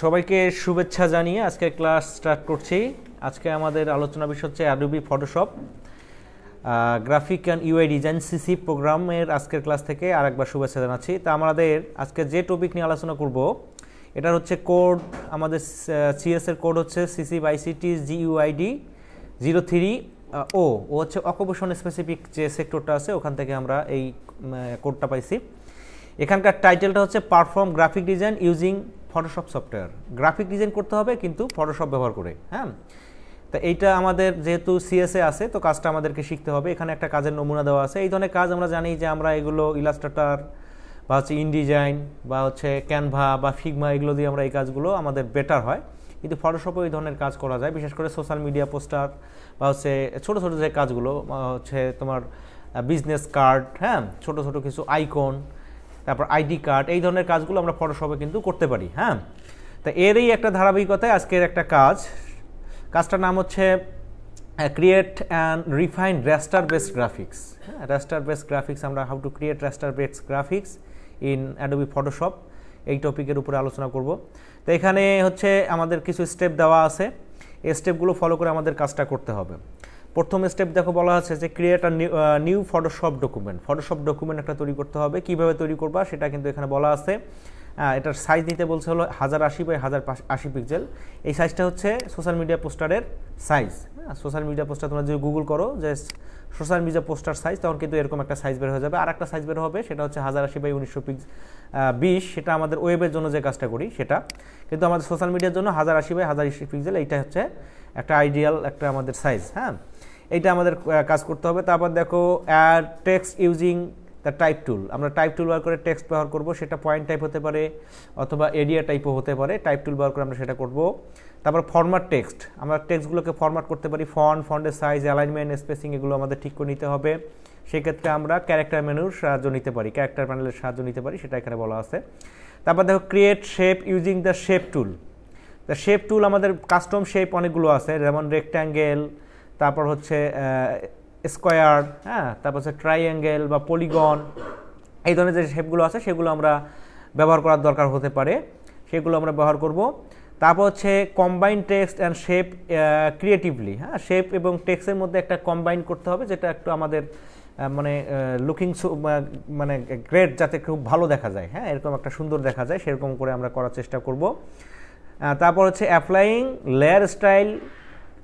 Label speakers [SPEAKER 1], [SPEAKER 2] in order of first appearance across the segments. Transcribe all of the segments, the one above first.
[SPEAKER 1] সবাইকে শুভেচ্ছা জানিয়ে আজকে ক্লাস স্টার্ট করছি। আজকে আমাদের আলোচনা বিষয় হচ্ছে Adobe Photoshop graphic and UI design CC প্রোগ্রামের আজকের ক্লাস থেকে আরেকবার শুভেচ্ছা জানাচ্ছি। তা আমাদের আজকে যে টপিক নিয়ে আলোচনা করব এটা হচ্ছে কোড। আমাদের সিএস এর কোড হচ্ছে সিসি বাই সিটি জিইউআইডি 03 ও হচ্ছে অকুপেশন স্পেসিফিক যে সেক্টরটা আছে ওখান থেকে আমরা এই কোডটা পাইছি। এখানকার টাইটেলটা হচ্ছে perform graphic design using Photoshop software. Graphic design করতে হবে কিন্তু ফটোশপ ব্যবহার করে। হ্যাঁ, তা এইটা আমাদের যেহেতু সিএসএ আছে তো কাজটা আমাদেরকে শিখতে হবে। এখানে একটা কাজের নমুনা দেওয়া আছে। এই ধরনের কাজ আমরা জানি যে আমরা এগুলো ইলাস্ট্রেটর বা হচ্ছে ইনডিজাইন বা হচ্ছে ক্যানভা বা ফিগমা এগুলো দিয়ে আমরা এই কাজগুলো আমাদের বেটার হয়, কিন্তু ফটোশপে এই ধরনের কাজ করা যায়। বিশেষ করে সোশ্যাল মিডিয়া পোস্টার বা হচ্ছে ছোটো ছোটো যে কাজগুলো হচ্ছে তোমার বিজনেস কার্ড, হ্যাঁ, ছোটো ছোটো কিছু আইকন, তারপর আইডি কার্ড, এই ধরনের কাজগুলো আমরা ফটোশপে কিন্তু করতে পারি। হ্যাঁ, তা এরই একটা ধারাবাহিকতায় আজকের একটা কাজটার নাম হচ্ছে create and refine raster based graphics. হ্যাঁ, রেস্টার বেসড গ্রাফিক্স, আমরা how to create raster based graphics in Adobe Photoshop, এই টপিকের উপরে আলোচনা করব। তো এখানে হচ্ছে আমাদের কিছু স্টেপ দেওয়া আছে, এই স্টেপগুলো ফলো করে আমাদের কাজটা করতে হবে। প্রথম স্টেপ দেখো বলা আছে যে create a new Photoshop document. Photoshop document একটা তৈরি করতে হবে। কিভাবে তৈরি করবা সেটা কিন্তু এখানে বলা আছে। এটার সাইজ নিতে বলছে হলো 1080 বাই 1080 পিক্সেল। এই সাইজটা হচ্ছে সোশ্যাল মিডিয়া পোস্টারের সাইজ। সোশ্যাল মিডিয়া পোস্টার তোমরা যদি গুগল করো যে সোশ্যাল মিডিয়া পোস্টার সাইজ, তখন কিন্তু এরকম একটা সাইজ বের হয়ে যাবে। আর একটা সাইজ বের হবে, সেটা হচ্ছে 1080 বাই 1920। সেটা আমাদের ওয়েবের জন্য যে কাজটা করি সেটা, কিন্তু আমাদের সোশ্যাল মিডিয়ার জন্য 1080 বাই 1080 পিক্সেল এইটা হচ্ছে একটা আইডিয়াল একটা আমাদের সাইজ। হ্যাঁ, এইটা আমাদের কাজ করতে হবে। তারপর দেখো add text using the type tool. আমরা টাইপ টুল ব্যবহার করে টেক্সট ব্যবহার করব। সেটা পয়েন্ট টাইপ হতে পারে অথবা এরিয়া টাইপও হতে পারে। টাইপ টুল ব্যবহার করে আমরা সেটা করব। তারপর ফরম্যাট টেক্সট, আমরা টেক্সটগুলোকে ফরম্যাট করতে পারি। ফন্টের সাইজ, অ্যালাইনমেন্ট, স্পেসিং এগুলো আমাদের ঠিক করে নিতে হবে। সেক্ষেত্রে আমরা ক্যারেক্টার মেনুর সাহায্য নিতে পারি, ক্যারেক্টার প্যানেলের সাহায্য নিতে পারি, সেটা এখানে বলা আছে। তারপর দেখো create shape using the shape tool. The shape tool আমাদের কাস্টম শেপ অনেকগুলো আছে, যেমন রেক্ট্যাঙ্গেল, তারপর হচ্ছে স্কোয়ার, হ্যাঁ, তারপর হচ্ছে ট্রাইঅ্যাঙ্গেল বা পলিগন, এই ধরনের যে শেপগুলো আছে সেগুলো আমরা ব্যবহার করার দরকার হতে পারে, সেগুলো আমরা ব্যবহার করব। তারপর হচ্ছে combine text and shape creatively. হ্যাঁ, শেপ এবং টেক্সটের মধ্যে একটা কম্বাইন করতে হবে, যেটা একটু আমাদের মানে লুকিং মানে গ্রেট, যাতে খুব ভালো দেখা যায়। হ্যাঁ, এরকম একটা সুন্দর দেখা যায়, সেরকম করে আমরা করার চেষ্টা করব। তারপর হচ্ছে applying layer style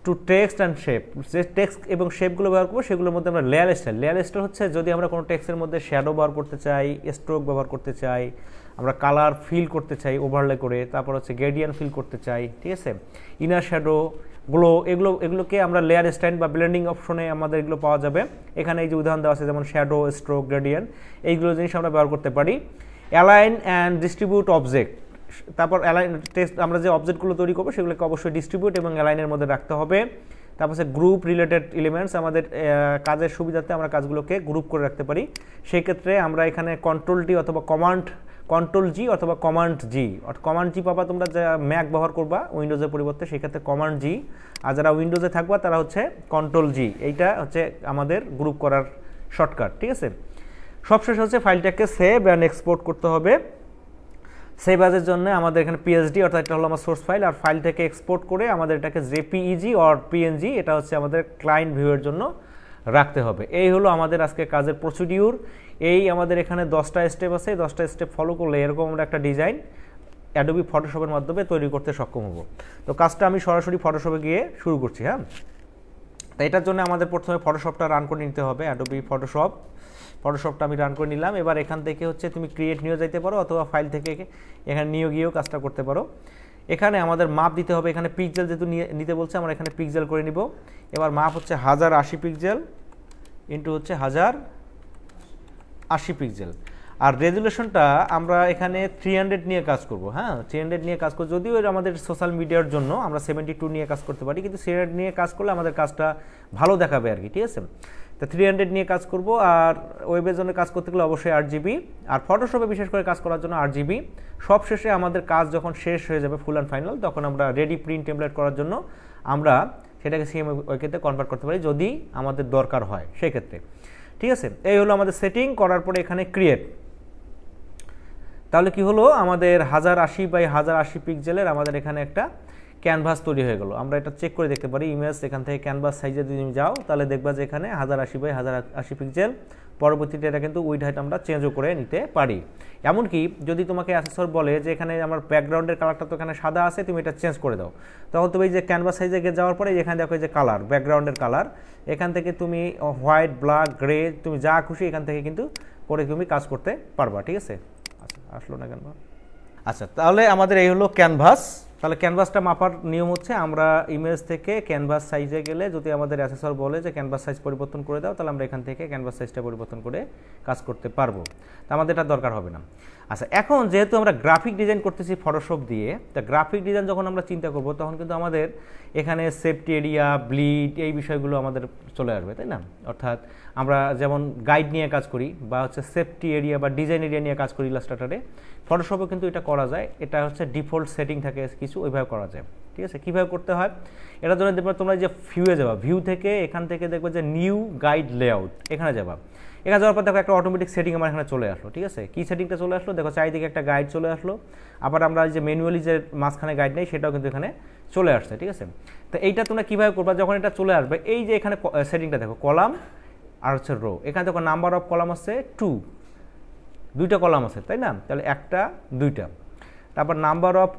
[SPEAKER 1] to text and shape. যে টেক্সট এবং শেপগুলো ব্যবহার করবো সেগুলোর মধ্যে আমরা লেয়ার স্টাইল হচ্ছে যদি আমরা কোনো টেক্সটের মধ্যে শ্যাডো ব্যবহার করতে চাই, স্ট্রোক ব্যবহার করতে চাই, আমরা কালার ফিল করতে চাই ওভারলে করে, তারপর হচ্ছে গ্রেডিয়েন্ট ফিল করতে চাই, ঠিক আছে, ইনার শ্যাডো, গ্লো, এগুলোকে আমরা লেয়ার স্টাইল বা ব্লেন্ডিং অপশনে আমাদের এগুলো পাওয়া যাবে। এখানে এই যে উদাহরণ দেওয়া আছে, যেমন শ্যাডো, স্ট্রোক, গ্রেডিয়েন্ট, এইগুলো জিনিস আমরা ব্যবহার করতে পারি। Align and distribute object. তারপর অ্যালাইন টেক্সট, আমরা যে অবজেক্টগুলো তৈরি করবো সেগুলোকে অবশ্যই ডিস্ট্রিবিউট এবং অ্যালাইনের মধ্যে রাখতে হবে। তারপর হচ্ছে গ্রুপ রিলেটেড এলিমেন্টস, আমাদের কাজের সুবিধাতে আমরা কাজগুলোকে গ্রুপ করে রাখতে পারি। সেক্ষেত্রে আমরা এখানে কন্ট্রোল টি অথবা কন্ট্রোল জি অথবা কমান্ড জি পাবা তোমরা যা ম্যাক ব্যবহার করবা উইন্ডোজের পরিবর্তে, সেক্ষেত্রে কমান্ড জি। আর যারা উইন্ডোজে থাকবা তারা হচ্ছে কন্ট্রোল জি। এইটা হচ্ছে আমাদের গ্রুপ করার শর্টকাট, ঠিক আছে। সবশেষ হচ্ছে ফাইলটাকে সেভ অ্যান্ড এক্সপোর্ট করতে হবে। সেভ অ্যাজের জন্য আমাদের এখানে পিএসডি, অর্থাৎ এটা হলো আমার সোর্স ফাইল, আর ফাইল থেকে এক্সপোর্ট করে আমাদের এটাকে জেপিইজি অর পিএনজি, এটা হচ্ছে আমাদের ক্লায়েন্ট ভিউয়ের জন্য রাখতে হবে। এই হলো আমাদের আজকে কাজের প্রসিডিউর। এই আমাদের এখানে 10টা স্টেপ আছে, 10টা স্টেপ ফলো করলে এরকম আমরা একটা ডিজাইন অ্যাডোবি ফটোশপের মাধ্যমে তৈরি করতে সক্ষম হব। তো কাজটা আমি সরাসরি ফটোশপে গিয়ে শুরু করছি। হ্যাঁ, তো এটার জন্য আমাদের প্রথমে ফটোশপটা রান করে নিতে হবে। অ্যাডোবি ফটোশপটা আমি রান করে নিলাম। এবার এখান থেকে হচ্ছে তুমি ক্রিয়েট নিয়ে যাইতে পারো অথবা ফাইল থেকে এখানে নিয়ে গিয়েও কাজটা করতে পারো। এখানে আমাদের মাপ দিতে হবে। এখানে পিক্সেল যেহেতু নিতে বলছে, আমরা এখানে পিক্সেল করে নিব। এবার মাপ হচ্ছে 1080 পিক্সেল ইন্টু হচ্ছে 1080 পিক্সেল। আর রেজুলেশনটা আমরা এখানে 300 নিয়ে কাজ করব। হ্যাঁ, 300 নিয়ে কাজ করব। যদিও আমাদের সোশ্যাল মিডিয়ার জন্য আমরা 72 নিয়ে কাজ করতে পারি, কিন্তু 300 নিয়ে কাজ করলে আমাদের কাজটা ভালো দেখাবে আর কি, ঠিক আছে। তো 300 নিয়ে কাজ করব। আর ওয়েবের জন্য কাজ করতে গেলে অবশ্যই 8GB, আর ফটোশপে বিশেষ করে কাজ করার জন্য 8GB। সবশেষে আমাদের কাজ যখন শেষ হয়ে যাবে ফুল অ্যান্ড ফাইনাল, তখন আমরা রেডি প্রিন্ট টেমপ্লেট করার জন্য আমরা সেটাকে সিএমওয়াইতে কনভার্ট করতে পারি যদি আমাদের দরকার হয় সেক্ষেত্রে, ঠিক আছে। এই হলো আমাদের সেটিং করার পরে এখানে ক্রিয়েট। তাহলে কি হলো, আমাদের 1080 বাই 1080 পিক্সেলের আমাদের এখানে একটা ক্যানভাস তৈরি হয়ে গেল। আমরা এটা চেক করে দেখতে পারি, ইমেজ এখান থেকে ক্যানভাস সাইজে যদি তুমি যাও তাহলে দেখবা যে এখানে 1080 বাই 1080 পিক্সেল। পরবর্তীতে এটা কিন্তু উইডথ হাইট আমরা চেঞ্জও করে নিতে পারি। এমনকি যদি তোমাকে অ্যাসেসর বলে যে এখানে আমার ব্যাকগ্রাউন্ডের কালারটা তো এখানে সাদা আছে, তুমি এটা চেঞ্জ করে দাও, তখন তুমি এই যে ক্যানভাস সাইজে যাওয়ার পরে এখানে দেখো যে কালার, ব্যাকগ্রাউন্ডের কালার, এখান থেকে তুমি হোয়াইট, ব্ল্যাক, গ্রে, তুমি যা খুশি এখান থেকে কিন্তু করে তুমি কাজ করতে পারবা। ঠিক আছে, আচ্ছা আসলো না কেন? আচ্ছা, তাহলে আমাদের এই হলো ক্যানভাস। তাহলে ক্যানভাসটা মাপার নিয়ম হচ্ছে, আমরা ইমেজ থেকে ক্যানভাস সাইজে গেলে যদি আমাদের অ্যাসেসর বলে যে ক্যানভাস সাইজ পরিবর্তন করে দাও, তাহলে আমরা এখান থেকে ক্যানভাস সাইজটা পরিবর্তন করে কাজ করতে পারবো। তা আমাদের এটা দরকার হবে না। আচ্ছা, এখন যেহেতু আমরা গ্রাফিক ডিজাইন করতেছি ফটোশপ দিয়ে, তা গ্রাফিক ডিজাইন যখন আমরা চিন্তা করব তখন কিন্তু আমাদের এখানে সেফটি এরিয়া, ব্লিড, এই বিষয়গুলো আমাদের চলে আসবে, তাই না? অর্থাৎ আমরা যেমন গাইড নিয়ে কাজ করি বা হচ্ছে সেফটি এরিয়া বা ডিজাইন এরিয়া নিয়ে কাজ করি ইলাস্ট্রেটরে, ফটোশপে কিন্তু এটা করা যায়। এটা হচ্ছে ডিফল্ট সেটিং থাকে কিছু, ওইভাবে করা যায়। ঠিক আছে, কীভাবে করতে হয় এটার জন্য দেখবে তোমরা যে ভিউয়ে যাবা, ভিউ থেকে এখান থেকে দেখবে যে নিউ গাইড লেআউট, এখানে যাবা। এখানে যাওয়ার পর দেখো একটা অটোমেটিক সেটিং আমার এখানে চলে আসলো। ঠিক আছে, কী সেটিংটা চলে আসলো? দেখো চারিদিকে একটা গাইড চলে আসলো। আবার আমরা যে ম্যানুয়ালি যে মাঝখানে গাইড নেই সেটাও কিন্তু এখানে চলে আসছে। ঠিক আছে, তো এইটা তোমরা কীভাবে করবা? যখন এটা চলে আসবে, এই যে এখানে সেটিংটা দেখো, কলাম আর হচ্ছে রো, এখানে দেখো নাম্বার অফ কলাম আছে 2, দুইটা কলাম আছে, তাই না? তাহলে একটা, দুইটা। তারপর নাম্বার অফ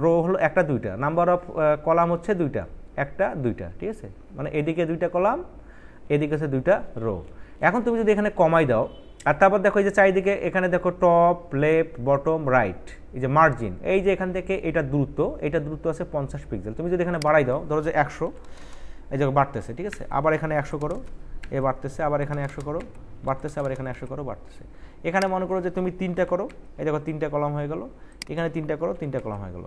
[SPEAKER 1] রো হলো একটা, দুইটা। নাম্বার অফ কলাম হচ্ছে দুইটা, একটা, দুইটা। ঠিক আছে, মানে এদিকে দুইটা কলাম, এদিকে হচ্ছে দুইটা রো। এখন তুমি যদি এখানে কমাই দাও, আর তারপর দেখো এই যে চারিদিকে এখানে দেখো টপ, লেফট, বটম, রাইট, এই যে মার্জিন, এই যে এখান থেকে এটা দূরত্ব আছে 50 পিক্সেল। তুমি যদি এখানে বাড়াই দাও, ধরো যে 100, এই যে বাড়তেছে। ঠিক আছে, আবার এখানে 100 করো, এ বাড়তেছে, আবার এখানে 100 করো, বাড়তেছে, আবার এখানে 100 করো, বাড়তেছে। এখানে মনে করো যে তুমি 3টা করো, এই দেখো 3টা কলাম হয়ে গেল, এখানে 3টা করো, 3টা কলাম হয়ে গেল।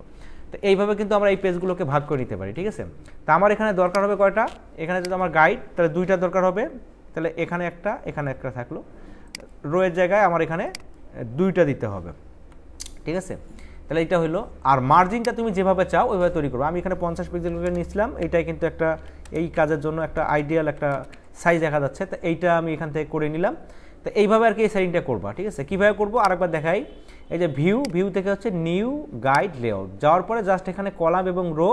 [SPEAKER 1] তো এইভাবে কিন্তু আমরা এই পেজগুলোকে ভাগ করে নিতে পারি। ঠিক আছে, তা আমার এখানে দরকার হবে কয়টা? এখানে যদি আমার গাইড, তাহলে 2টা দরকার হবে, তাহলে এখানে একটা, এখানে একটা থাকলো। রোয়ের জায়গায় আমার এখানে 2টা দিতে হবে। ঠিক আছে, তাহলে এটা হলো। আর মার্জিনটা তুমি যেভাবে চাও ওইভাবে তৈরি করবো। আমি এখানে 50 পিক্সেল করে নিয়েছিলাম, এইটাই কিন্তু একটা এই কাজের জন্য একটা আইডিয়াল একটা সাইজ দেখা যাচ্ছে। তো এইটা আমি এখান থেকে করে নিলাম। তো এইভাবে আর কি এই সেটিংটা করবা। ঠিক আছে, কীভাবে করবো আরেকবার দেখাই। এই যে ভিউ থেকে হচ্ছে নিউ গাইড লেআউট, যাওয়ার পরে জাস্ট এখানে কলাম এবং রো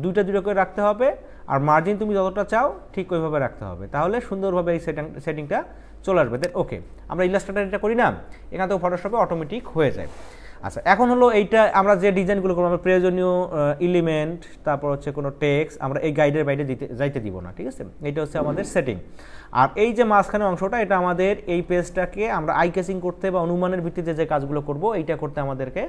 [SPEAKER 1] দুইটা করে রাখতে হবে। আর মার্জিন তুমি যতটা চাও ঠিক ওইভাবে রাখতে হবে, তাহলে সুন্দরভাবে এই সেটিংটা চলে আসবে। দেন ওকে, আমরা ইলাস্ট্রেটর এটা করি না, এখান থেকে ফটোশপে অটোমেটিক হয়ে যায়। আচ্ছা, এখন হলো এইটা আমরা যে ডিজাইনগুলো করবো, আমরা প্রয়োজনীয় এলিমেন্ট, তারপর হচ্ছে কোনো টেক্সট আমরা এই গাইডের বাইরে যাইতে দিব না। ঠিক আছে, এইটা হচ্ছে আমাদের সেটিং। আর এই যে মাঝখানে অংশটা, এটা আমাদের এই পেজটাকে আমরা আই কেসিং করতে বা অনুমানের ভিত্তিতে যে কাজগুলো করব এইটা করতে আমাদেরকে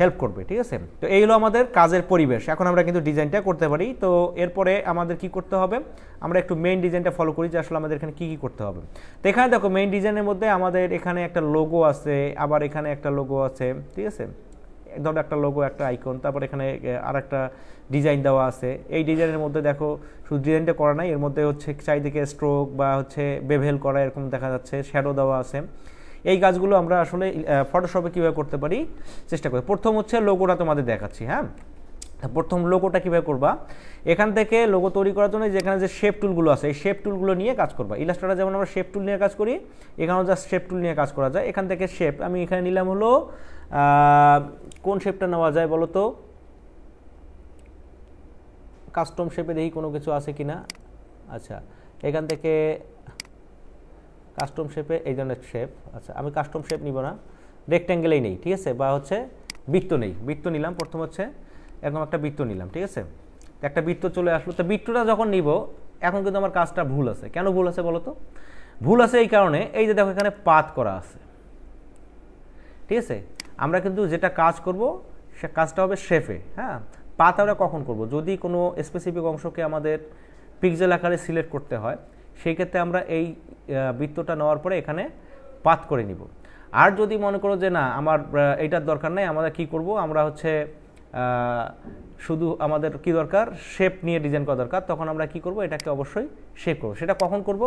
[SPEAKER 1] হেল্প করবে। ঠিক আছে, তো এই হলো আমাদের কাজের পরিবেশ। এখন আমরা কিন্তু ডিজাইনটা করতে পারি। তো এরপরে আমাদের কি করতে হবে, আমরা একটু মেইন ডিজাইনটা ফলো করি যে আসলে আমাদের এখানে কী করতে হবে। তো এখানে দেখো মেইন ডিজাইনের মধ্যে আমাদের এখানে একটা লোগো আছে, আবার এখানে একটা লোগো আছে। ঠিক আছে, ধরো একটা লোগো, একটা আইকন, তারপর এখানে আর একটা ডিজাইন দেওয়া আছে। এই ডিজাইনের মধ্যে দেখো শুধু ডিজাইনটা করা নাই, এর মধ্যে হচ্ছে চারিদিকে স্ট্রোক বা হচ্ছে বেভেল করা এরকম দেখা যাচ্ছে, শ্যাডো দেওয়া আছে। এই কাজগুলো আমরা আসলে ফটোশপে কীভাবে করতে পারি চেষ্টা করি। প্রথম হচ্ছে লোগোটা তোমাদের দেখাচ্ছি। হ্যাঁ, প্রথম লোগোটা কীভাবে করবা, এখান থেকে লোগো তৈরি করার জন্য যেখানে যে শেপ টুলগুলো আছে এই শেপ টুলগুলো নিয়ে কাজ করবা। ইলাস্ট্রেটরে যেমন আমরা শেপ টুল নিয়ে কাজ করি, এখানেও জাস্ট শেপ টুল নিয়ে কাজ করা যায়। এখান থেকে শেপ আমি এখানে নিলাম হলো, কোন শেপটা নেওয়া যায় বলো তো? কাস্টম শেপে দেখি কোনো কিছু আছে কিনা। আচ্ছা, এখান থেকে কাস্টম শেপে এই ধরনের শেপ। আচ্ছা, আমি কাস্টম শেপ নিব না, রেক্ট্যাঙ্গেলেই নেই। ঠিক আছে, বা হচ্ছে বৃত্ত নেই, বৃত্ত নিলাম। প্রথম হচ্ছে এরকম একটা বৃত্ত নিলাম। ঠিক আছে, একটা বৃত্ত চলে আসলো। তো বৃত্তটা যখন নিব, এখন কিন্তু আমার কাজটা ভুল আছে। কেন ভুল আছে বলো তো? ভুল আছে এই কারণে, এই যে দেখো এখানে পাত করা আছে। ঠিক আছে, আমরা কিন্তু যেটা কাজ করব সে কাজটা হবে শেপে। হ্যাঁ, পাত আমরা কখন করব? যদি কোনো স্পেসিফিক অংশকে আমাদের পিক্সেল আকারে সিলেক্ট করতে হয়, সেই ক্ষেত্রে আমরা এই বৃত্তটা নেওয়ার পরে এখানে পাত করে নিব। আর যদি মনে করো যে না আমার এইটার দরকার নাই, আমরা কি করব, আমরা হচ্ছে শুধু আমাদের কি দরকার, শেপ নিয়ে ডিজাইন করা দরকার, তখন আমরা কি করব, এটাকে অবশ্যই শেপ করব। সেটা কখন করব?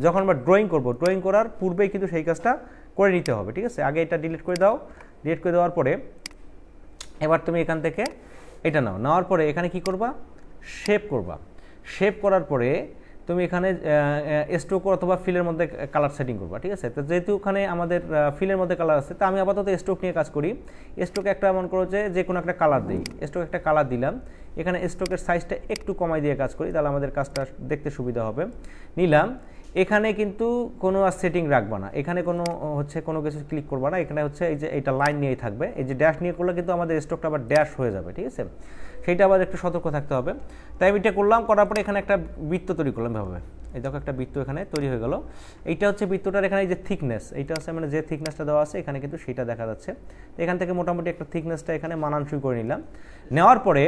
[SPEAKER 1] যখন আমরা ড্রয়িং করব। ড্রয়িং করার পূর্বেই কিন্তু সেই কাজটা করে নিতে হবে। ঠিক আছে, আগে এটা ডিলিট করে দাও। ডিলিট করে দেওয়ার পরে এবার তুমি এখান থেকে এটা নাও, নেওয়ার পরে এখানে কি করবা, শেপ করবা। শেপ করার পরে তুমি এখানে স্ট্রোক অথবা ফিলের মধ্যে কালার সেটিং করবা, ঠিক আছে। তো যেহেতু ওখানে আমাদের ফিলের মধ্যে কালার আছে, তো আমি আপাতত স্ট্রোক নিয়ে কাজ করি। স্ট্রোক একটা এমন করো যে কোনো একটা কালার দিই, স্ট্রোক একটা কালার দিলাম, এখানে স্ট্রোকের সাইজটা একটু কমাই দিয়ে কাজ করি, তাহলে আমাদের কাজটা দেখতে সুবিধা হবে। নিলাম, এখানে কিন্তু কোনো আর সেটিং রাখবা না, এখানে কোনো কিছু ক্লিক করবা না, এখানে হচ্ছে এই যে এইটা লাইন নিয়েই থাকবে। এই যে ড্যাশ নিয়ে করলে কিন্তু আমাদের স্ট্রোকটা আবার ড্যাশ হয়ে যাবে, ঠিক আছে, সেইটা আবার একটু সতর্ক থাকতে হবে। তাই আমি এটা করলাম, করার পরে এখানে একটা বৃত্ত তৈরি করলাম এভাবে। এই দেখো একটা বৃত্ত এখানে তৈরি হয়ে গেল। এইটা হচ্ছে বৃত্তটার এখানে এই যে থিকনেস, এইটা হচ্ছে মানে যে থিকনেসটা দেওয়া আছে এখানে কিন্তু সেটা দেখা যাচ্ছে। তো এখান থেকে মোটামুটি একটা থিকনেসটা এখানে মানানসই করে নিলাম। নেওয়ার পরে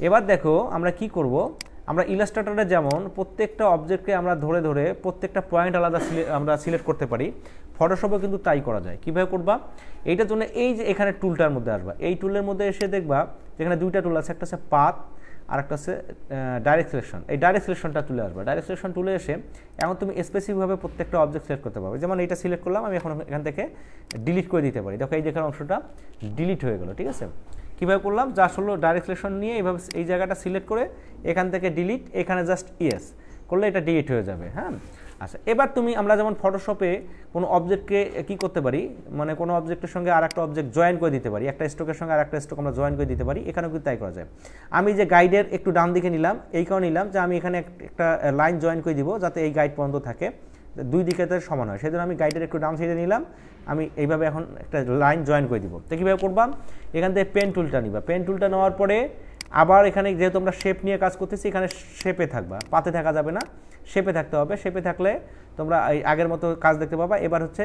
[SPEAKER 1] এবার দেখো আমরা কি করব, আমরা ইলাস্ট্রেটরে যেমন প্রত্যেকটা অবজেক্টকে আমরা ধরে ধরে প্রত্যেকটা পয়েন্ট আলাদা আমরা সিলেক্ট করতে পারি, ফটোশপে কিন্তু তাই করা যায়। কীভাবে করবা, এইটার জন্য এই যে এখানে টুলটার মধ্যে আসবা, এই টুলের মধ্যে এসে দেখবা যেখানে দুইটা টুল আছে, একটা হচ্ছে পাথ আর একটা হচ্ছে ডাইরেক্ট সিলেকশন। এই ডাইরেক্ট সিলেকশনটা তুলে আসবা, ডাইরেক্ট সিলেকশন তুলে এসে এখন তুমি স্পেসিফিকভাবে প্রত্যেকটা অবজেক্ট সিলেক্ট করতে পারবে। যেমন এইটা সিলেক্ট করলাম, আমি এখন এখান থেকে ডিলিট করে দিতে পারি। দেখো এই যেখানে অংশটা ডিলিট হয়ে গেল, ঠিক আছে। কীভাবে করলাম, জাস্ট হলো ডাইরেক্ট সিলেকশন নিয়ে এইভাবে এই জায়গাটা সিলেক্ট করে এখান থেকে ডিলিট, এখানে জাস্ট ইয়েস করলে এটা ডিলিট হয়ে যাবে। হ্যাঁ, আচ্ছা, এবার আমরা যেমন ফটোশপে কোনো অবজেক্টকে কি করতে পারি, মানে কোনো অবজেক্টের সঙ্গে আর একটা অবজেক্ট জয়েন করে দিতে পারি, একটা স্ট্রোকের সঙ্গে আর একটা স্ট্রোক আমরা জয়েন করে দিতে পারি, এখানেও কিন্তু তাই করা যায়। আমি যে গাইডের একটু ডান দিকে নিলাম, এই কারণে নিলাম যে আমি এখানে একটা লাইন জয়েন করে দিব যাতে এই গাইড পর্যন্ত থাকে, দুই দিকে সমান হয়, সেই জন্য আমি গাইডের একটু ডান সাইডে নিলাম, আমি এইভাবে এখন একটা লাইন জয়েন করে দিব। তো কীভাবে করবাম, এখান থেকে পেন টুলটা নিবা, পেন টুলটা নেওয়ার পরে আবার এখানে যেহেতু আমরা শেপ নিয়ে কাজ করতেছি, এখানে শেপে থাকবা, পাতে থাকা যাবে না, শেপে থাকতে হবে। শেপে থাকলে তোমরা এই আগের মতো কাজ দেখতে পাবা। এবার হচ্ছে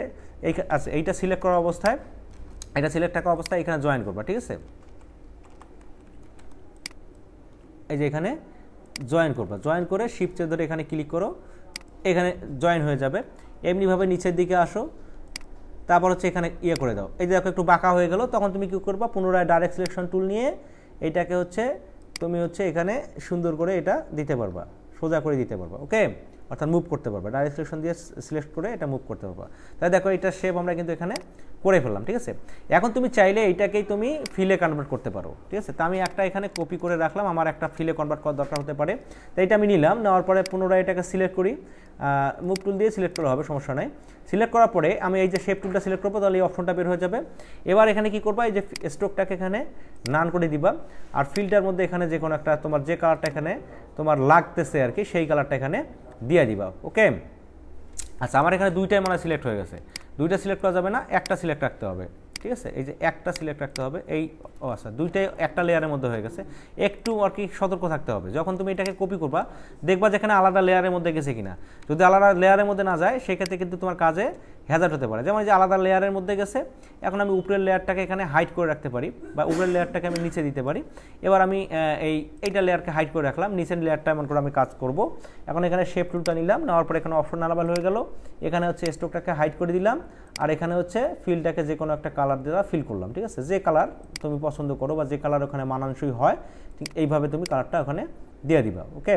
[SPEAKER 1] আচ্ছা, এইটা সিলেক্ট করা অবস্থায়, এটা সিলেক্ট থাকা অবস্থায় এখানে জয়েন করবা, ঠিক আছে। এই যে এখানে জয়েন করবা, জয়েন করে শিফট ধরে এখানে ক্লিক করো, এখানে জয়েন হয়ে যাবে। এমনিভাবে নিচের দিকে আসো, তারপর হচ্ছে এখানে ইয়ে করে দাও, এই যে দেখো একটু বাঁকা হয়ে গেল, তখন তুমি কী করবা, পুনরায় ডাইরেক্ট সিলেকশন টুল নিয়ে এইটাকে হচ্ছে তুমি হচ্ছে এখানে সুন্দর করে এটা দিতে পারবা, সোজা করে দিতে পারবা। ওকে, অর্থাৎ মুভ করতে পারবা, ডাইরেক্ট সিলেকশন দিয়ে সিলেক্ট করে এটা মুভ করতে পারবা। তাই দেখো এটা শেপ আমরা কিন্তু এখানে করে ফেললাম, ঠিক আছে। এখন তুমি চাইলে এইটাকেই তুমি ফিলে কনভার্ট করতে পারো, ঠিক আছে। তো আমি একটা এখানে কপি করে রাখলাম, আমার একটা ফিলে কনভার্ট করার দরকার হতে পারে, তো এটা আমি নিলাম, নেওয়ার পরে পুনরায় এটাকে সিলেক্ট করি, মুভ টুল দিয়ে সিলেক্ট করা হবে, সমস্যা নাই। সিলেক্ট করার পরে আমি এই যে শেপ টুলটা সিলেক্ট করবো, তাহলে এই অপশনটা বের হয়ে যাবে। এবার এখানে কি করবা, এই যে স্ট্রোকটাকে এখানে নান করে দিবা, আর ফিলটার মধ্যে এখানে যে কোনো একটা তোমার যে কালারটা এখানে তোমার লাগতেছে আর কি, সেই কালারটা এখানে দিয়ে দিবা। ওকে, আচ্ছা, আমার এখানে দুইটাই মানে সিলেক্ট হয়ে গেছে, দুইটা সিলেক্ট করা যাবে না, একটা সিলেক্ট রাখতে হবে, ঠিক আছে। এই যে একটা সিলেক্ট রাখতে হবে, এই আচ্ছা দুইটাই একটা লেয়ারের মধ্যে হয়ে গেছে। একটু আর কি সতর্ক থাকতে হবে, যখন তুমি এটাকে কপি করবা দেখবা যেখানে আলাদা লেয়ারের মধ্যে গেছে কিনা। যদি আলাদা লেয়ারের মধ্যে না যায় সেক্ষেত্রে কিন্তু তোমার কাজে হ্যাজার্ড হতে পারে। যেমন যে আলাদা লেয়ারের মধ্যে গেছে, এখন আমি উপরের লেয়ারটাকে এখানে হাইড করে রাখতে পারি, বা উপরের লেয়ারটাকে আমি নিচে দিতে পারি। এবার আমি এইটা লেয়ারকে হাইড করে রাখলাম, নিচের লেয়ারটা এমন করে আমি কাজ করব। এখন এখানে শেপ টুলটা নিলাম, নেওয়ার পরে এখানে অপশন আলাদা হয়ে গেল, এখানে হচ্ছে স্ট্রোকটাকে হাইড করে দিলাম, আর এখানে হচ্ছে ফিলটাকে যে কোনো একটা কালার দিয়ে ফিল করলাম, ঠিক আছে। যে কালার তুমি পছন্দ করো বা যে কালার ওখানে মানানসই হয়, ঠিক এইভাবে তুমি কালারটা ওখানে দিয়ে দিবা। ওকে,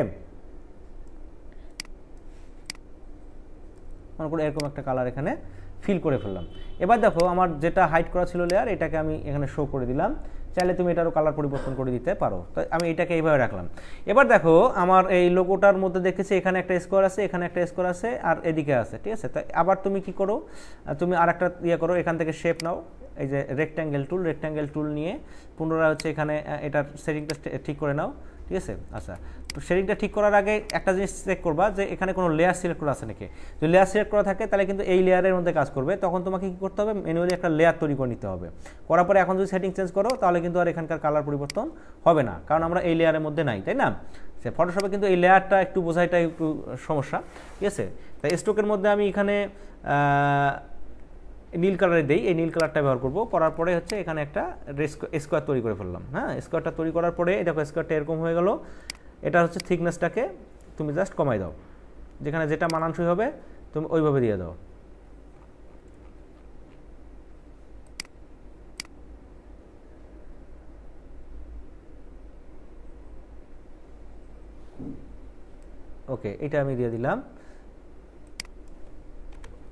[SPEAKER 1] মনে করো এরকম একটা কালার এখানে ফিল করে ফেললাম। এবার দেখো আমার যেটা হাইড করা ছিল লেয়ার, এটাকে আমি এখানে শো করে দিলাম, চাইলে তুমি এটারও কালার পরিবর্তন করে দিতে পারো। তো আমি এটাকে এইভাবে রাখলাম। এবার দেখো আমার এই লোগোটার মধ্যে দেখেছি এখানে একটা স্কোয়ার আছে, এখানে একটা স্কোয়ার আছে, আর এদিকে আছে, ঠিক আছে। তো আবার তুমি কি করো, তুমি আর একটা ইয়ে করো, এখান থেকে শেপ নাও, এই যে রেক্ট্যাঙ্গেল টুল নিয়ে পুনরায় হচ্ছে এখানে এটার সেটিংটা ঠিক করে নাও, ঠিক আছে। আচ্ছা, তো শেডিংটা ঠিক করার আগে একটা জিনিস চেক করবা যে এখানে কোনো লেয়ার সিলেক্ট করা আছে নাকি। যদি লেয়ার সিলেক্ট করা থাকে তাহলে কিন্তু এই লেয়ারের মধ্যে কাজ করবে, তখন তোমাকে কী করতে হবে, ম্যানুয়ালি একটা লেয়ার তৈরি করে নিতে হবে। করার পরে এখন যদি সেটিং চেঞ্জ করো তাহলে কিন্তু আর এখানকার কালার পরিবর্তন হবে না, কারণ আমরা এই লেয়ারের মধ্যে নাই, তাই না। সে ফটোশপে কিন্তু এই লেয়ারটা একটু বোঝাইটা একটু সমস্যা, ঠিক আছে। তাই স্ট্রোকের মধ্যে আমি এখানে নীল কালারে দেই, এই নীল কালারটা ব্যবহার করবো। করার পরে হচ্ছে এখানে একটা স্কোয়ার তৈরি করে ফেললাম। হ্যাঁ, স্কোয়ারটা তৈরি করার পরে দেখো স্কোয়ারটা এরকম হয়ে গেল। এটা হচ্ছে থিকনেসটাকে তুমি জাস্ট কমাই দাও, যেখানে যেটা মানানসই হবে তুমি ওইভাবে দিয়ে দাও। ওকে, এটা আমি দিয়ে দিলাম